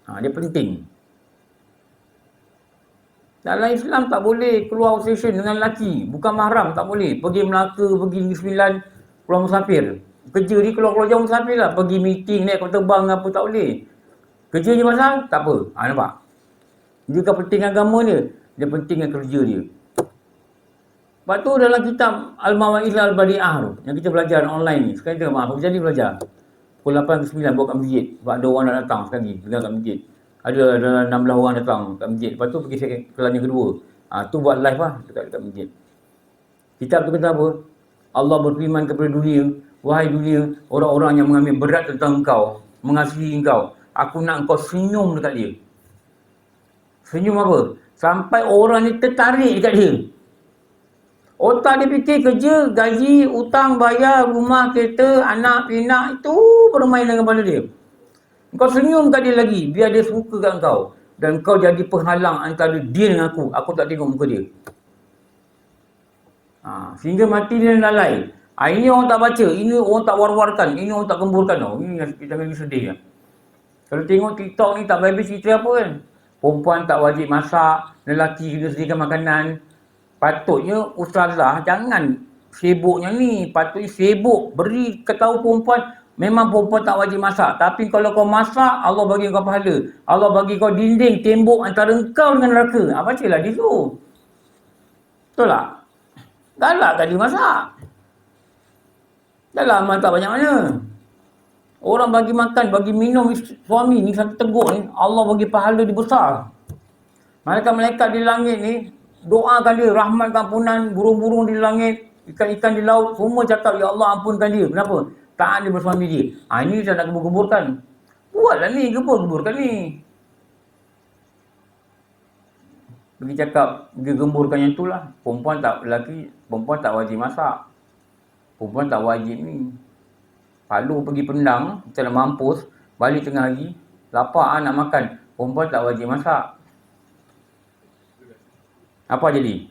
A: Dia penting. Dalam Islam tak boleh keluar session dengan lelaki, bukan mahram, tak boleh. Pergi Melaka, pergi Negeri Sembilan, keluar musafir. Kerja ni keluar jauh musafir lah, pergi meeting, naik kapal terbang apa, tak boleh. Kerja je pasal, tak apa. Nampak? Dia kan penting agama dia pentingkan kerja dia. Lepas tu dalam kitab Al-Mawaiz Al-Badi'ah tu, yang kita belajar online ni, sekarang kita aku jadi belajar. Pukul 8 ke 9 bawa kat masjid. Sebab ada orang nak datang sekali, dengar kat masjid. Ada 16 orang datang kat masjid. Lepas tu pergi kelas yang kedua. Tu buat live lah dekat masjid. Kitab tu kata apa? Allah berfirman kepada dunia, wahai dunia, orang-orang yang mengambil berat tentang engkau, mengasihi engkau, aku nak engkau senyum dekat dia. Senyum apa? Sampai orang ni tertarik dekat dia. Otak dia fikir kerja, gaji, hutang, bayar, rumah, kereta, anak, pinak, itu permainan dengan kepala dia. Kau senyum kat dia lagi, biar dia suka kat kau. Dan kau jadi penghalang antara dia dengan aku tak tengok muka dia. Sehingga mati dia lalai. Ini orang tak baca, ini orang tak war-warkan, ini orang tak gemburkan tau. Ini kita lagi sedih ya. Kalau tengok TikTok ni tak habis cerita apa kan. Perempuan tak wajib masak, lelaki kena sediakan makanan. Patutnya ustazah jangan sibuknya ni. Patutnya sibuk beri ketahu perempuan memang perempuan tak wajib masak. Tapi kalau kau masak, Allah bagi kau pahala. Allah bagi kau dinding, tembok antara kau dengan neraka. Bacalah di situ. Betul tak? Galak kan dia masak. Dah lama tak banyak mana. Orang bagi makan, bagi minum suami ni satu teguk ni, Allah bagi pahala dia besar. Malaikat-malaikat di langit ni, doakan dia, rahmat ampunan, burung-burung di langit, ikan-ikan di laut, semua cakap, Ya Allah ampunkan dia. Kenapa? Taat dia bersuami dia. Ini saya nak gebur-geburkan. Buatlah ni, gebur-geburkan ni. Pergi cakap, dia gemburkan yang tu lah. Perempuan tak wajib masak. Perempuan tak wajib ni. Palu pergi pendang, kita nak mampus, balik tengah hari, lapar nak makan. Perempuan tak wajib masak. Apa jadi?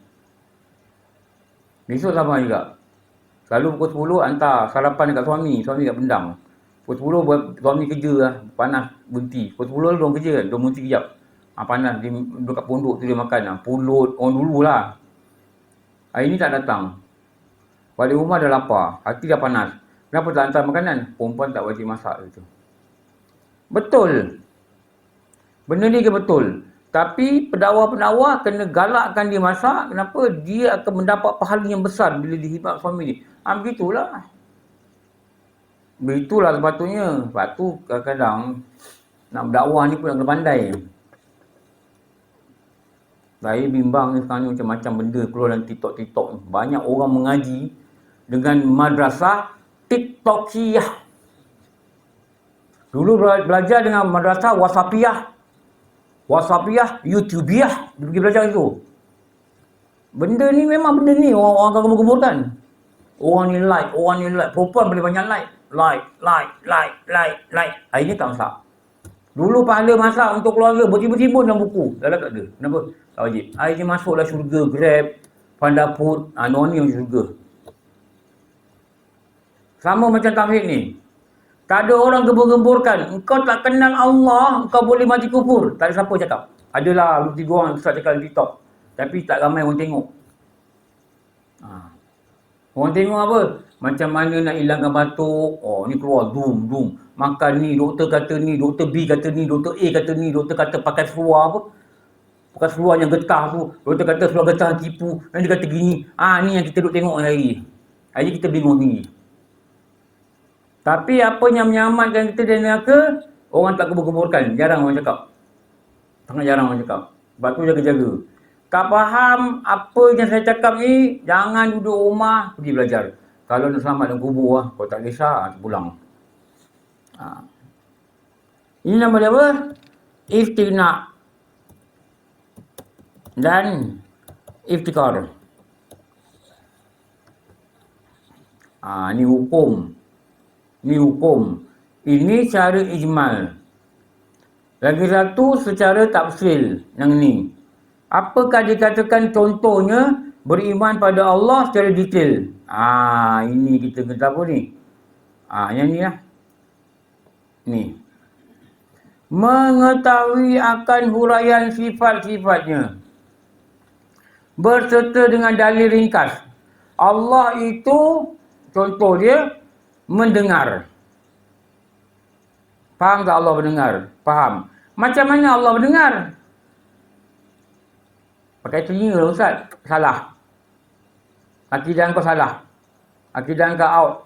A: Besok sama juga. Selalu pukul 10 hantar sarapan dekat suami kat pendang. Pukul 10 buat suami kerja lah, panas berhenti. Pukul 10 dia orang kerja kan, dia berhenti kejap. Panas, dia dekat pondok tu dia makan lah. Pulut, orang dulu lah. Hari ni tak datang. Balik rumah dah lapar, hati dah panas. Kenapa tak hantar makanan? Perempuan tak wajib masak itu. Betul. Benda ni ke betul. Tapi pendakwa-pendakwa kena galakkan dia masak. Kenapa? Dia akan mendapat pahala yang besar bila dihibak suami dia. Begitulah. Begitulah sepatutnya. Sebab tu kadang-kadang nak berdakwah ni pun kena pandai. Saya bimbang ni sekarang ni macam-macam benda keluar dalam TikTok ni. Banyak orang mengaji dengan madrasah TikTokiyah. Dulu belajar dengan madrasah WhatsAppiyah, YouTubiah. Dia pergi belajar itu. Benda ni memang benda ni orang akan gemur-gemurkan. Orang ni like. Perempuan boleh banyak like. Hari ni tak masak. Dulu pahala masak untuk keluarga bertimbun-timbun dalam buku. Dah tak ada. Kenapa? Tak wajib. Hari ni masuklah syurga, Grab, Pandaput, ni yang syurga. Sama macam tauhid ni. Tak ada orang gembur-gemburkan. Engkau tak kenal Allah, engkau boleh mati kufur. Tak ada siapa cakap. Adalah 2-3 orang ustaz cakap di TikTok. Tapi tak ramai orang tengok. Orang tengok apa? Macam mana nak hilangkan batuk. Ni keluar zoom. Makan ni, doktor kata ni, doktor B kata ni, doktor A kata ni, doktor kata pakai seluar apa. Pakai seluar yang getah tu. Doktor kata seluar getah tipu. Dan dia kata gini. Ni yang kita duk tengok hari. Hari kita bingung tinggi. Tapi apa yang menyelamatkan kita dari neraka, orang tak gebur-geburkan. Jarang orang cakap. Sangat jarang orang cakap. Sebab tu jaga-jaga. Tak faham apa yang saya cakap ni, jangan duduk rumah, pergi belajar. Kalau nak selamat dalam kubur, kau tak kisah, pulang. Ini nama dia apa? Iftinak. Dan iftikar. Ni hukum. Ini cara ijmal. Lagi satu secara tafsil yang ni. Apakah dikatakan contohnya beriman pada Allah secara detail? Ini kita kena tahu ni. Yang ni lah. Ni. Mengetahui akan huraian sifat-sifatnya. Berserta dengan dalil ringkas. Allah itu contoh dia mendengar. Faham tak Allah mendengar? Faham. Macam mana Allah mendengar? Pakai telinga lah Ustaz. Salah. Akidah kau salah. Akidah kau out.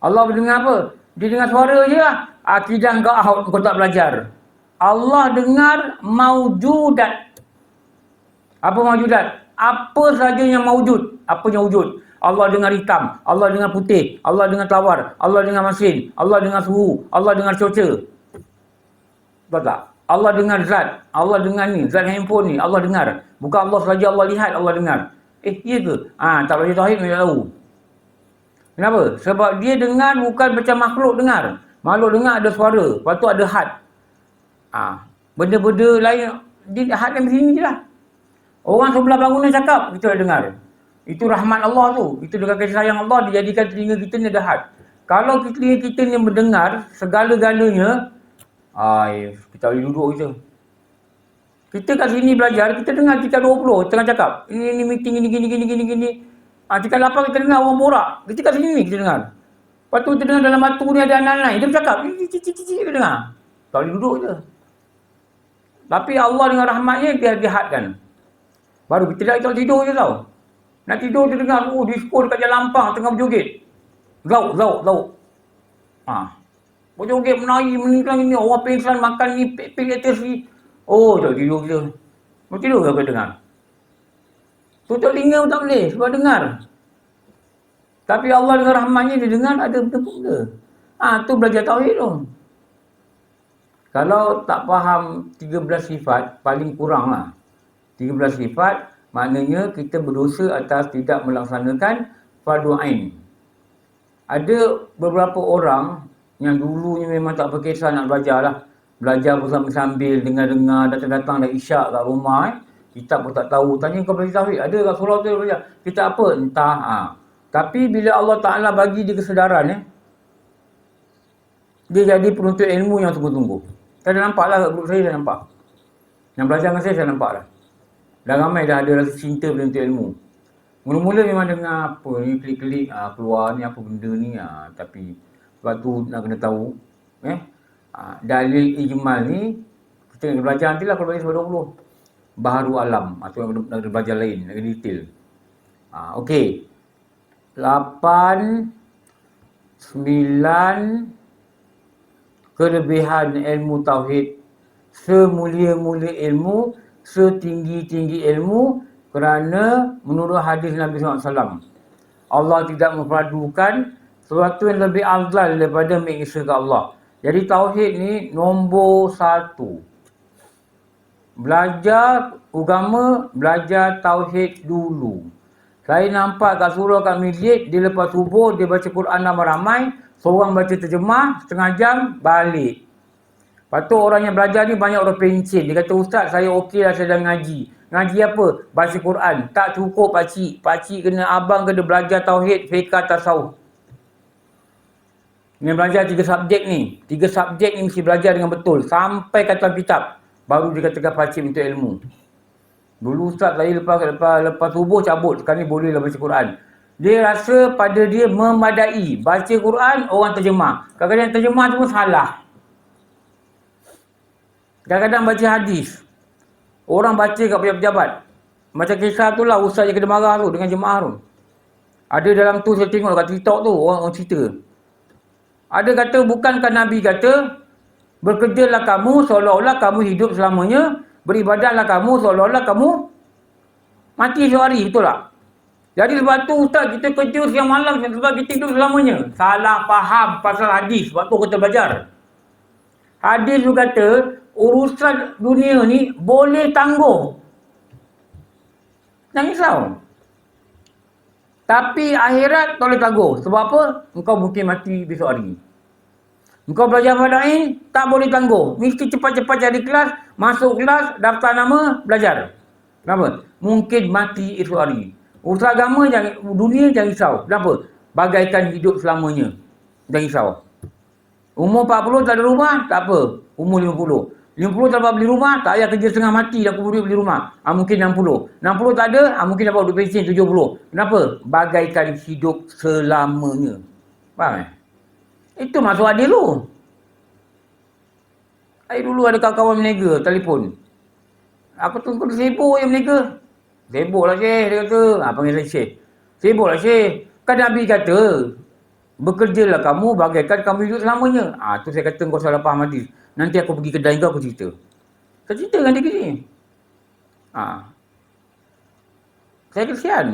A: Allah mendengar apa? Dia dengar suara je lah. Akidah kau out. Kau tak belajar. Allah dengar maujudat. Apa maujudat? Apa saja yang maujud. Apa yang wujud. Allah dengar hitam, Allah dengar putih, Allah dengar tawar, Allah dengar masin, Allah dengar suhu, Allah dengar cuaca. Betul tak? Allah dengar zat, Allah dengar ni, zat handphone ni, Allah dengar. Bukan Allah saja Allah lihat, Allah dengar. Ya ke? Tak belajar tauhid memang tak tahu. Kenapa? Sebab dia dengar bukan macam makhluk dengar. Makhluk dengar ada suara, lepas tu ada had. Benda-benda lain, dia had yang sini je lah. Orang sebelah bangunan cakap, kita dah dengar. Itu rahmat Allah tu. Itu dengan kasih sayang Allah, dijadikan telinga kita ni ada had. Kalau telinga kita ni mendengar segala-galanya, kita boleh duduk kita. Kita kat sini belajar, kita dengar kita 20 tengah cakap. Ini meeting gini. Kita lapar, kita dengar orang borak. Kita kat sini kita dengar. Lepas tu kita dengar dalam batu ni ada anak lain. Dia bercakap. Kita dengar. Tak boleh duduk je. Tapi Allah dengan rahmatnya dia hadkan. Baru kita tak tidur je tau. Nak tidur dia dengar, disco dekat Jalan Ampang tengah berjoget. Lauk. Berjoget, menari, meningklang ini. Orang pingsan makan ni, pek atas ni. Tak tidur kita. Mau tidur ke kau dengar? Tutup telinga pun tak boleh sebab dengar. Tapi Allah dengan rahmatnya dia dengar ada benda-benda. Tu belajar tauhid tu. Kalau tak faham 13 sifat, paling kurang lah. 13 sifat, maknanya kita berdosa atas tidak melaksanakan fardu ain. Ada beberapa orang yang dulunya memang tak berkisah nak belajar lah. Belajar pun sambil dengar-dengar, datang-datang dah isyak kat rumah. Kitab pun tak tahu. Tanya kau belajar tauhid. Ada kat surau tu belajar. Kitab apa? Entah. Tapi bila Allah Ta'ala bagi dia kesedaran, dia jadi penuntut ilmu yang tunggu-tunggu. Saya dah nampak lah kat grup saya, dah nampak. Yang belajar dengan saya nampak lah. Dah ramai dah ada rasa cinta penuntut ilmu. Mula-mula memang dengar apa ni, klik-klik, keluar ni apa benda ni. Tapi sebab tu nak kena tahu. Dalil ijmal ni, kita nak belajar nanti lah kalau belajar sebab 20. Baharu alam, atau nak kena belajar lain, nak kena detail. Okey. 8, 9, kelebihan ilmu tauhid. Semulia-mulia ilmu, setinggi-tinggi ilmu, kerana menurut hadis Nabi SAW, Allah tidak memperladukan sesuatu yang lebih afdal daripada mengisahkan Allah. Jadi tauhid ni nombor 1. Belajar agama, belajar tauhid dulu. Saya nampak kat surau kat masjid, dia lepas subuh, dia baca Quran ramai-ramai, seorang baca terjemah, setengah jam, balik. Lepas tu orang yang belajar ni banyak orang pencin. Dia kata, Ustaz, saya okey lah, saya dah ngaji. Ngaji apa? Baca Quran. Tak cukup pakcik. Pakcik kena, abang kena belajar tauhid, fiqh, tasawuf. Kena belajar 3 subjek ni. 3 subjek ni mesti belajar dengan betul. Sampai kata kitab. Baru dia katakan pakcik untuk ilmu. Dulu Ustaz saya lepas subuh cabut. Sekarang ni boleh lah baca Quran. Dia rasa pada dia memadai. Baca Quran, orang terjemah. Kadang-kadang terjemah tu pun salah. Kadang-kadang baca hadis. Orang baca kat pejabat-pejabat. Macam kisah tu lah ustaz yang kena marah tu dengan jemaah tu. Ada dalam tu saya tengok kat TikTok tu orang cerita. Ada kata bukankah Nabi kata bekerjalah kamu seolah-olah kamu hidup selamanya. Beribadahlah kamu seolah-olah kamu mati sehari. Betul tak? Jadi sebab tu ustaz kita kerja siang malam sebab kita hidup selamanya. Salah faham pasal hadis. Sebab tu kita belajar. Hadis tu kata urusan dunia ni boleh tangguh. Jangan risau. Tapi akhirat tak boleh tangguh. Sebab apa? Engkau mungkin mati besok hari. Engkau belajar fadain, tak boleh tangguh. Mesti cepat-cepat cari kelas, masuk kelas, daftar nama, belajar. Kenapa? Mungkin mati esok hari. Urusan agama, dunia jangan risau. Kenapa? Bagaikan hidup selamanya. Jangan risau. Umur 40 tak ada rumah, tak apa. Umur 50. 50 tak dapat beli rumah, tak payah kerja setengah mati dah kubur beli rumah. Mungkin 60. 60 tak ada, mungkin dapat duit pension 70. Kenapa? Bagaikan hidup selamanya. Faham? Itu masuk adil tu. Saya dulu ada kawan-kawan meniaga, telefon. Aku tunggu sibuk je meniaga. Sibuk lah Syekh, dia kata. Panggil saya Syekh. Sibuk lah Syekh. Kan Nabi kata, bekerjalah kamu bagaikan kamu hidup selamanya. Tu saya kata kau salah faham hadis. Nanti aku pergi kedai kau, aku cerita. Saya cerita dengan dia ke ni. Saya kesian.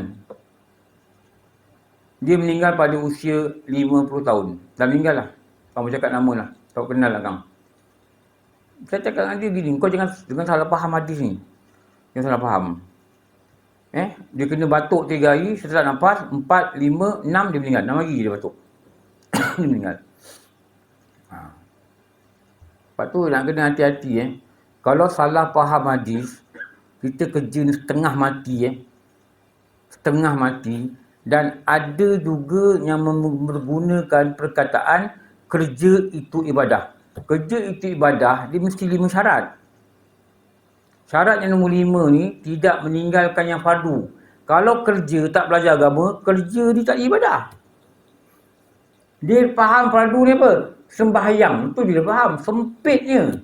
A: Dia meninggal pada usia 50 tahun. Dah meninggal lah. Kamu cakap nama lah. Tak kenal lah kamu. Saya cakap dengan dia gini, kau jangan salah faham hadis ni. Jangan salah faham. Dia kena batuk 3 hari, sesak nafas, 4, 5, 6 dia meninggal. 6 hari dia batuk. Dia meninggal. Lepas tu nak kena hati-hati Kalau salah faham hadis, kita kerja ni setengah mati setengah mati, dan ada juga yang menggunakan perkataan kerja itu ibadah. Kerja itu ibadah, dia mesti 5 syarat. Syarat yang nombor 5 ni, tidak meninggalkan yang fardu. Kalau kerja tak belajar agama, kerja dia tak ibadah. Dia faham fardu ni apa? Sembahyang, tu dia faham, sempitnya.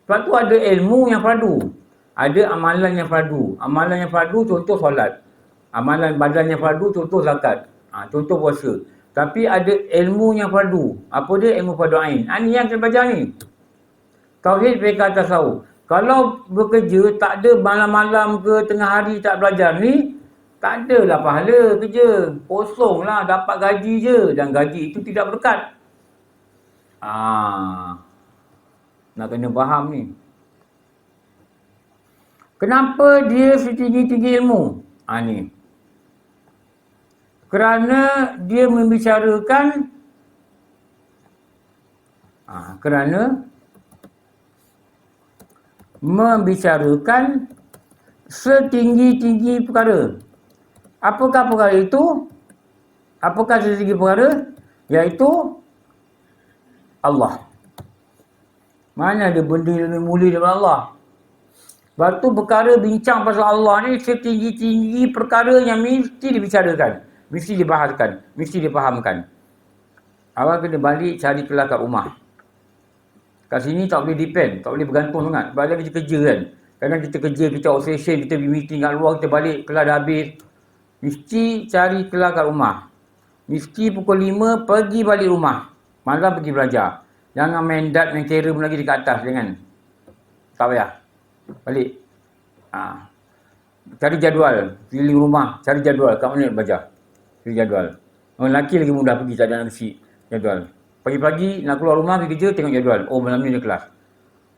A: Sebab tu ada ilmu yang fardu, ada amalan yang fardu. Amalan yang fardu contoh solat, amalan badan yang fardu contoh zakat, contoh puasa. Tapi ada ilmu yang fardu. Apa dia? Ilmu fardu ain. Ni yang kita belajar ni. Tauhid, fiqh, tasawuf. Kalau bekerja tak ada malam-malam ke tengah hari tak belajar ni, tak adalah pahala kerja. Kosong lah, dapat gaji je. Dan gaji itu tidak berkat. Nak kena faham ni. Kenapa dia setinggi-tinggi ilmu? Ni. Kerana dia membicarakan setinggi-tinggi perkara. Apakah perkara itu? Apakah setinggi perkara? Iaitu Allah. Mana ada benda yang lebih mulia daripada Allah? Sebab tu perkara bincang pasal Allah ni setinggi-tinggi perkara yang mesti dibicarakan, mesti dibahaskan, mesti difahamkan. Awak kena balik cari kelas kat rumah. Kat sini tak boleh depend, tak boleh bergantung sangat. Sebab kita kerja kan. Kadang kita kerja, kita obsession, kita pergi meeting kat luar, kita balik, kelas dah habis. Mesti cari kelas kat rumah. Mesti pukul 5 pergi balik rumah. Malam pergi belajar. Jangan main dart, main carrom lagi dekat atas, jangan. Tak payah. Balik. Cari jadual. Pilih rumah, cari jadual. Kat mana nak belajar? Cari jadual. Orang lelaki lagi mudah pergi, tak ada nak kecil. Jadual. Pagi-pagi nak keluar rumah, pergi kerja, tengok jadual. Oh, malam ni ada kelas.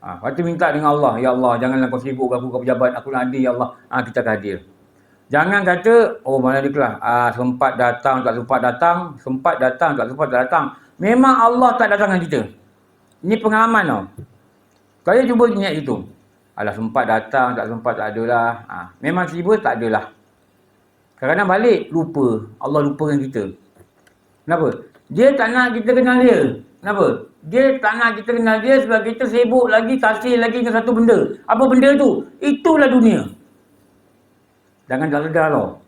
A: Lepas tu minta dengan Allah. Ya Allah, janganlah kau sibuk aku kau pejabat. Aku nak hadir, ya Allah. Kita akan hadir. Jangan kata, oh mana ada kelas. Sempat datang, tak sempat datang. Sempat datang, tak sempat tak datang. Memang Allah tak datang dengan kita. Ini pengalaman tau. Saya cuba niat itu. Alah sempat datang, tak sempat tak adalah. Memang tiba tak adalah. Kadang-kadang balik, lupa. Allah lupakan kita. Kenapa? Dia tak nak kita kenal dia. Kenapa? Dia tak nak kita kenal dia sebab kita sibuk lagi, kasih lagi dengan satu benda. Apa benda tu? Itulah dunia. Jangan tak sedar tau.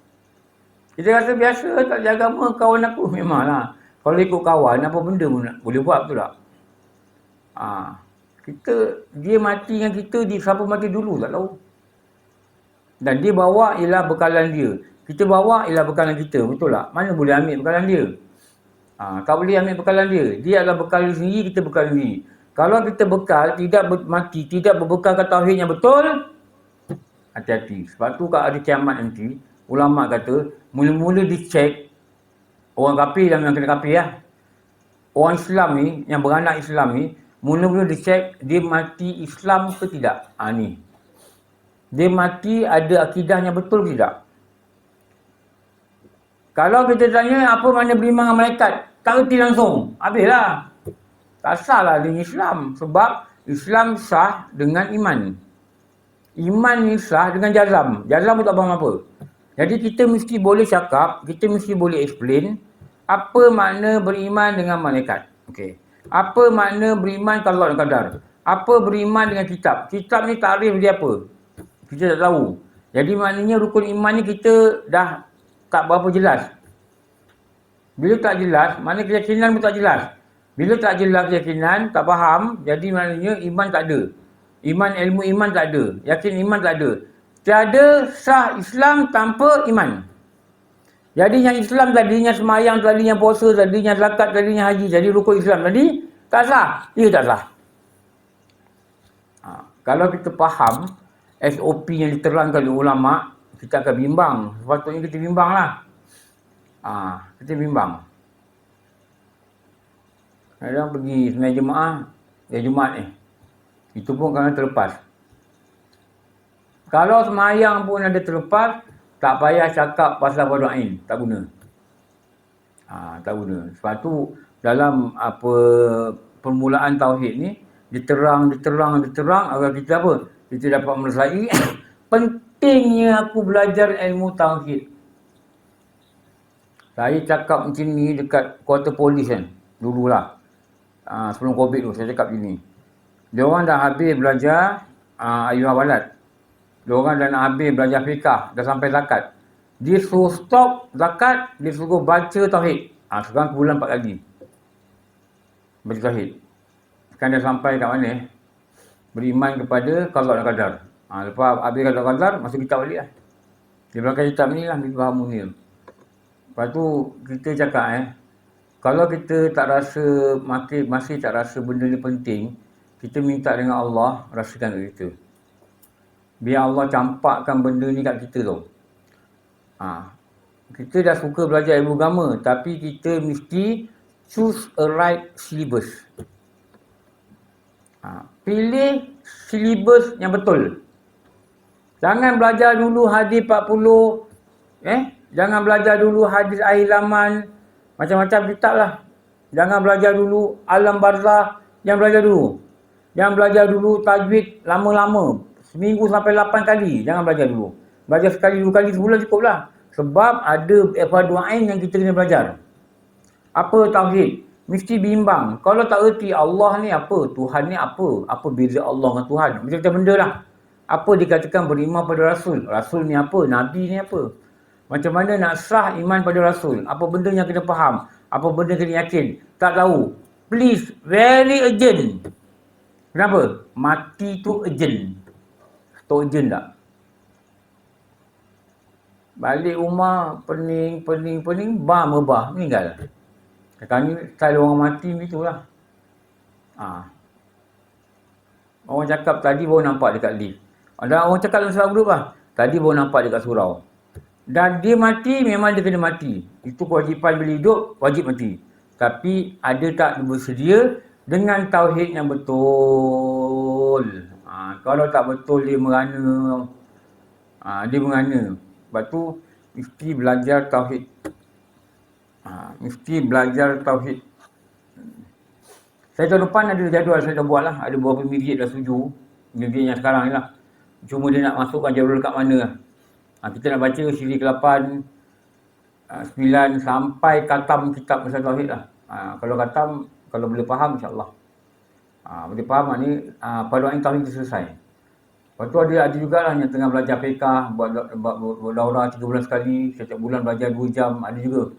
A: Kita rasa biasa, tak jaga apa kawan aku. Memanglah. Kalau ikut kawan, apa benda pun boleh buat, betul tak? Dia mati dengan kita, siapa mati dulu tak tahu. Dan dia bawa ialah bekalan dia. Kita bawa ialah bekalan kita, betul tak? Mana boleh ambil bekalan dia? Tak boleh ambil bekalan dia. Dia adalah bekal sendiri, kita bekal sendiri. Kalau kita bekal, tidak mati, tidak berbekalkan tauhid yang betul, hati-hati. Sebab tu kalau ada kiamat nanti, ulama kata, mula-mula dicek, orang kafir dan yang kena kafir lah. Orang Islam ni, yang beranak Islam ni, mula-mula dicek, dia mati Islam ke tidak? Ni. Dia mati ada akidah yang betul ke tidak? Kalau kita tanya apa makna beriman dengan malaikat, tak erti langsung. Habislah. Tak sah lah dengan Islam. Sebab Islam sah dengan iman. Iman ni sah dengan jazam. Jazam pun tak faham apa. Jadi kita mesti boleh cakap, kita mesti boleh explain apa makna beriman dengan malaikat. Okey. Apa makna beriman qada dan qadar? Apa beriman dengan kitab? Kitab ni takrif dia apa? Kita tak tahu. Jadi maknanya rukun iman ni kita dah tak berapa jelas. Bila tak jelas, makna keyakinan pun tak jelas. Bila tak jelas keyakinan, tak faham, jadi maknanya iman tak ada. Ilmu iman tak ada. Yakin iman tak ada. Tiada sah Islam tanpa iman. Jadi yang Islam tadi, yang semayang tadi, yang puasa tadi, yang zakat tadi, yang haji tadi, rukun Islam tadi, tak sah. Ia tak sah. Kalau kita faham SOP yang diterangkan oleh ulama, kita akan bimbang. Sepatutnya kita bimbang lah. Kita bimbang. Kadang pergi sembahyang jemaah, Jumaat ni. Itu pun kadang terlepas. Kalau semayang pun ada terlepas, tak payah cakap pasal fardu ain. Tak guna. Tak guna. Sebab tu dalam apa permulaan tauhid ni, diterang agar kita apa? Kita dapat merasai pentingnya aku belajar ilmu tauhid. Saya cakap macam ni dekat quarter polis kan. Dululah. Sebelum Covid tu saya cakap gini. Diorang dah habis belajar ayuh walad. Diorang dah nak habis belajar fiqah, dah sampai zakat. Dia suruh stop zakat, dia suruh baca tauhid. Sekarang bulan 4 kali. Baca tauhid. Sekarang dah sampai kat mana? Beriman kepada qada dan qadar. Lepas habis qada dan qadar, masuk kitab balik lah. Di belakang kitab ni lah, kita faham Munir. Lepas tu, kita cakap kalau kita tak rasa, masih tak rasa benda ni penting, kita minta dengan Allah, rasakan kat kita. Biar Allah campakkan benda ni kat kita tau. Kita dah suka belajar ilmu agama, tapi kita mesti choose a right syllabus. Pilih syllabus yang betul. Jangan belajar dulu hadis 40, jangan belajar dulu hadis akhir zaman, macam-macam kitab lah. Jangan belajar dulu alam barzah, jangan belajar dulu. Jangan belajar dulu tajwid lama-lama, seminggu sampai 8 kali, jangan belajar dulu. Belajar sekali, 2 kali sebulan cukup lah. Sebab ada fardu ain yang kita kena belajar. Apa tauhid? Mesti bimbang. Kalau tak erti Allah ni apa, Tuhan ni apa, apa beza Allah dengan Tuhan. Macam-macam benda lah. Apa dikatakan beriman pada Rasul. Rasul ni apa, Nabi ni apa. Macam mana nak sah iman pada Rasul. Apa benda yang kena faham. Apa benda kena yakin. Tak tahu. Please, very urgent. Kenapa? Mati tu urgent. Tak urgent tak? Balik rumah, pening, mebah, meninggal. Sekarang ni style orang mati macam itulah. Orang cakap tadi baru nampak dekat lift. Ada orang cakap dalam surau grup lah. Tadi baru nampak dekat surau. Dan dia mati, memang dia kena mati. Itu kewajipan bila hidup, wajib mati. Tapi ada tak dia bersedia dengan tauhid yang betul. Kalau tak betul dia merana. Dia merana. Sebab tu mesti belajar tauhid. Mesti belajar tauhid. Saya tahun depan ada jadual saya dah buat lah. Ada beberapa masjid dah setuju. Masjid yang sekarang ni lah. Cuma dia nak masukkan jadual dekat mana lah. Kita nak baca siri ke-8, 9 sampai khatam kitab pasal tauhid lah. Kalau khatam, kalau boleh faham insyaAllah. Boleh faham ni fardu ain tauhid tu selesai. Lepas tu ada jugalah yang tengah belajar fiqah, buat daurah 3 bulan sekali, setiap bulan belajar 2 jam, ada juga.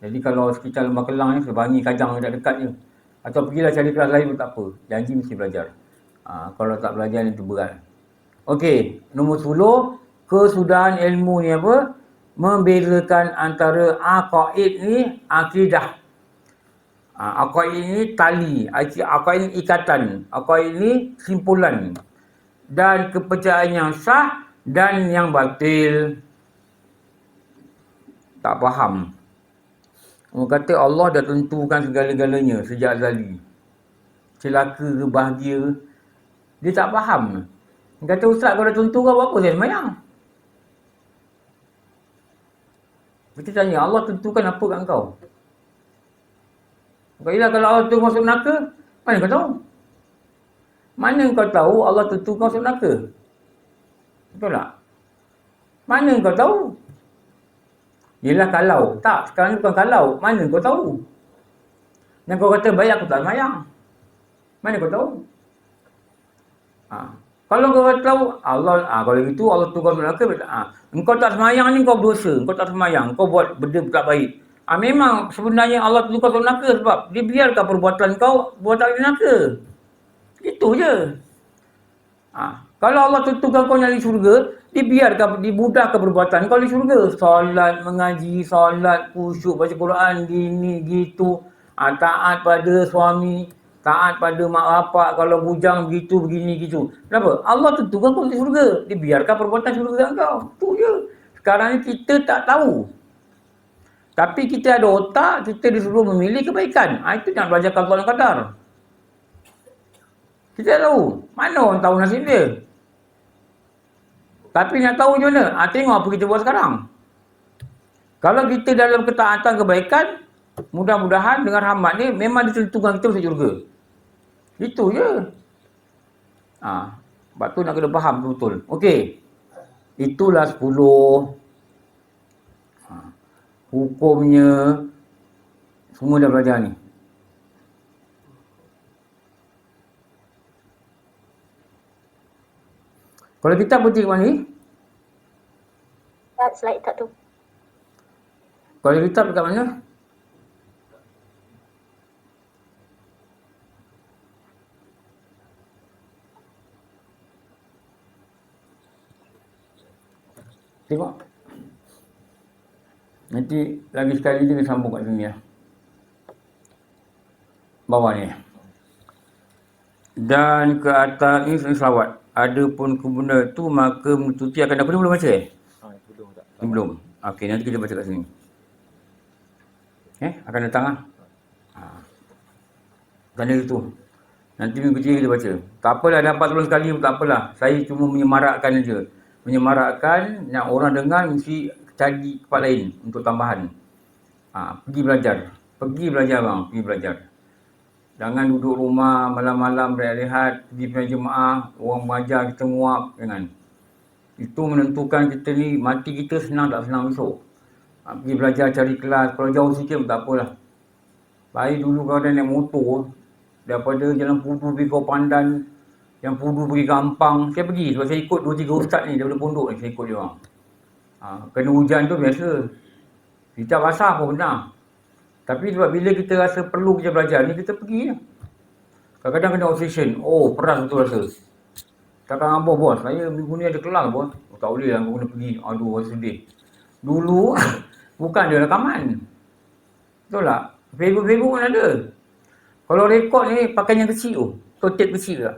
A: Jadi kalau sekitar Lembah Kelang ni, Sebangi, Kajang dekat je. Atau pergilah cari kelas lain pun tak apa. Janji mesti belajar. Kalau tak belajar ni tu berat. Okey, nombor 10, kesudahan ilmu ni apa? Membezakan antara aqaid ni akidah. Aqaid ni tali, aqaid ni ikatan, aqaid ni simpulan. Dan kepercayaan yang sah dan yang batil. Tak faham. Orang kata Allah dah tentukan segala-galanya sejak azali. Celaka ke bahagia. Dia tak faham. Dia kata, Ustaz kalau dah tentukan apa saya semayang? Kita tanya, Allah tentukan apa kat kau? Kalau Allah tentu masuk neraka, mana kau tahu? Mana kau tahu Allah tentu kau masuk neraka? Betul tak? Mana kau tahu? Yelah kalau. Tak, sekarang ni bukan kalau. Mana kau tahu? Yang kau kata baik aku tak semayang. Mana kau tahu? Kalau kau tahu Allah, kalau gitu Allah tu kau neraka. Engkau tak semayang ni kau berdosa. Engkau tak semayang, kau buat benda tak baik. Memang sebenarnya Allah tu kau neraka sebab dia biarkan perbuatan kau buat tak neraka. Itu je. Kalau Allah tentukan kau nak di syurga, dibudahkan perbuatan kau di syurga. Solat, mengaji, solat, khusyuk, baca Quran, gini, gitu. Taat pada suami, taat pada mak bapak, kalau bujang begitu, begini, gitu. Kenapa? Allah tentukan kau di syurga. Dibiarkan perbuatan syurga kau. Itu je. Sekarang ni kita tak tahu. Tapi kita ada otak, kita disuruh memilih kebaikan. Itu nak belajar qada dan qadar. Kita tahu. Mana orang tahu nasib dia? Tapi nak tahu macam mana? Tengok apa kita buat sekarang. Kalau kita dalam ketaatan kebaikan, mudah-mudahan dengan rahmat ni memang ditentukan kita masuk syurga. Itu je. Sebab tu nak kena faham betul-betul. Okey. Itulah 10 hukumnya. Semua dah belajar ni. Kalau kita berhenti kat mana ni?
C: Slide tak tu.
A: Kalau kita dekat mana? Tengok. Nanti lagi sekali dia sambung kat sini ya. Bawah ni. Dan ke atas ni selawat. Adapun benda tu maka menutupi akan apa ni belum baca
B: Belum tak.
A: Belum. Okey, nanti kita baca kat sini. Akan datang lah. Tanda itu. Nanti minggu ketiga kita baca. Tak apalah, dapat 10 sekali pun tak apalah. Saya cuma menyemarakkan je. Menyemarakkan yang orang dengar mesti cari tempat lain untuk tambahan. Pergi belajar. Pergi belajar bang, pergi belajar. Jangan duduk rumah malam-malam rehat-rehat, pergi penjemaah, orang mengajar kita muak, jangan. Itu menentukan kita ni, mati kita senang tak senang besok. Pergi belajar cari kelas, kalau jauh sikit pun tak apalah. Baik dulu kalau dah naik motor, daripada Jalan Pudu pergi Kau Pandan, yang Pudu pergi Gampang, saya pergi sebab saya ikut 2-3 ustaz ni daripada pondok ni, saya ikut dia orang. Kena hujan tu biasa. Kita basah pun benar. Tapi sebab bila kita rasa perlu kita belajar ni, kita pergi je. Kadang-kadang kena obsession. Oh, peras betul rasa. Cakap abang bos, saya minggu ni ada kelas bos. Oh, tak boleh lah, aku kena pergi. Aduh, rasa sedih. Dulu, bukan ada rakaman. Betul tak? Facebook pun ada. Kalau rekod ni, pakai yang kecil tu. Tape kecil tak?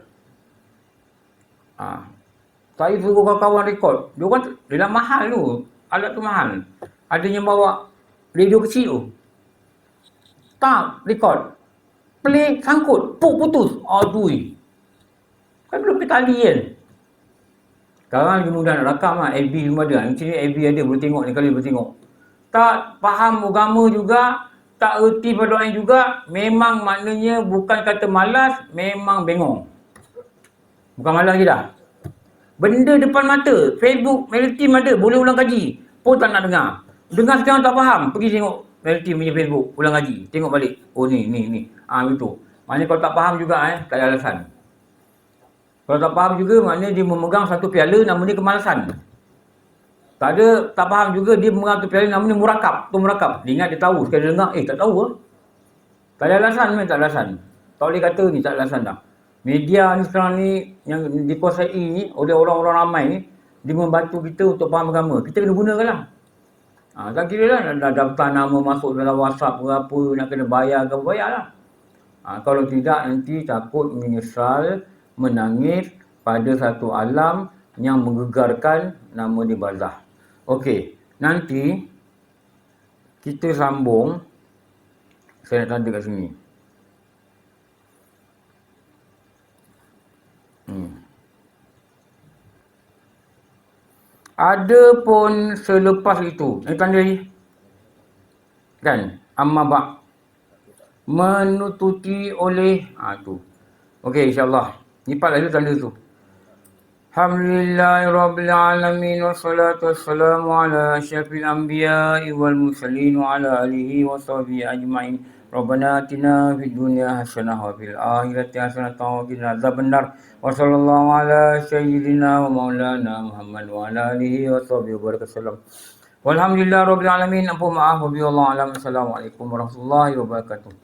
A: Saya suruh kawan-kawan rekod. Dia nak mahal tu. Alat tu mahal. Ada yang bawa radio kecil tu. Tak, rekod. Play, sangkut. Putus. Aduh. Kan belum ke tali kan? Sekarang lagi mudah nak rakam lah. FB semua ada. Macam ni FB ada. Boleh tengok ni kali boleh tengok. Tak faham agama juga. Tak erti pada orang juga. Memang maknanya bukan kata malas. Memang bengong. Bukan malas lagi dah. Benda depan mata. Facebook, Melty ada. Boleh ulang kaji. Pun tak nak dengar. Dengar sekarang tak faham. Pergi tengok Melty punya Facebook. Ulang kaji. Tengok balik. Oh ni. Begitu. Maknanya kalau tak faham juga tak ada alasan. Kalau tak faham juga maknanya dia memegang satu piala namanya kemalasan. Tak faham juga dia memegang satu piala namanya murakab. Tu murakab. Dia ingat dia tahu. Sekali dengar, tak tahu lah. Tak ada alasan tak ada alasan. Tak boleh kata ni tak ada alasan dah. Media ni sekarang ni yang dikuasai ni oleh orang-orang ramai ni, dia membantu kita untuk faham agama. Kita kena gunakan lah. Tak kira lah dah daftar nama masuk dalam WhatsApp ke apa, nak kena bayar ke bayar lah. Kalau tidak nanti takut menyesal, menangis pada satu alam yang menggegarkan nama di barzah. Okey, nanti kita sambung. Saya nak tanda kat sini. Ada pun selepas itu, tanda ni kan, amma ba' menututi oleh tu. Okey, insyaAllah nipat lagi tanda tu. Alhamdulillahirabbil alamin wassalatu wassalamu ala asyrafil anbiya'i wal mursalin wa ala alihi wa sahbihi ajma'in. Rabbana atina fid dunya hasanah wa fil akhirati hasanah wa qina adzabannar. Wa sallallahu ala sayyidina wa maulana Muhammad wa ala alihi wa sahbihi wabarakatuh. Walhamdulillahirabbil alamin. Ampun maaf wabillahi alam. Assalamualaikum warahmatullahi wabarakatuh.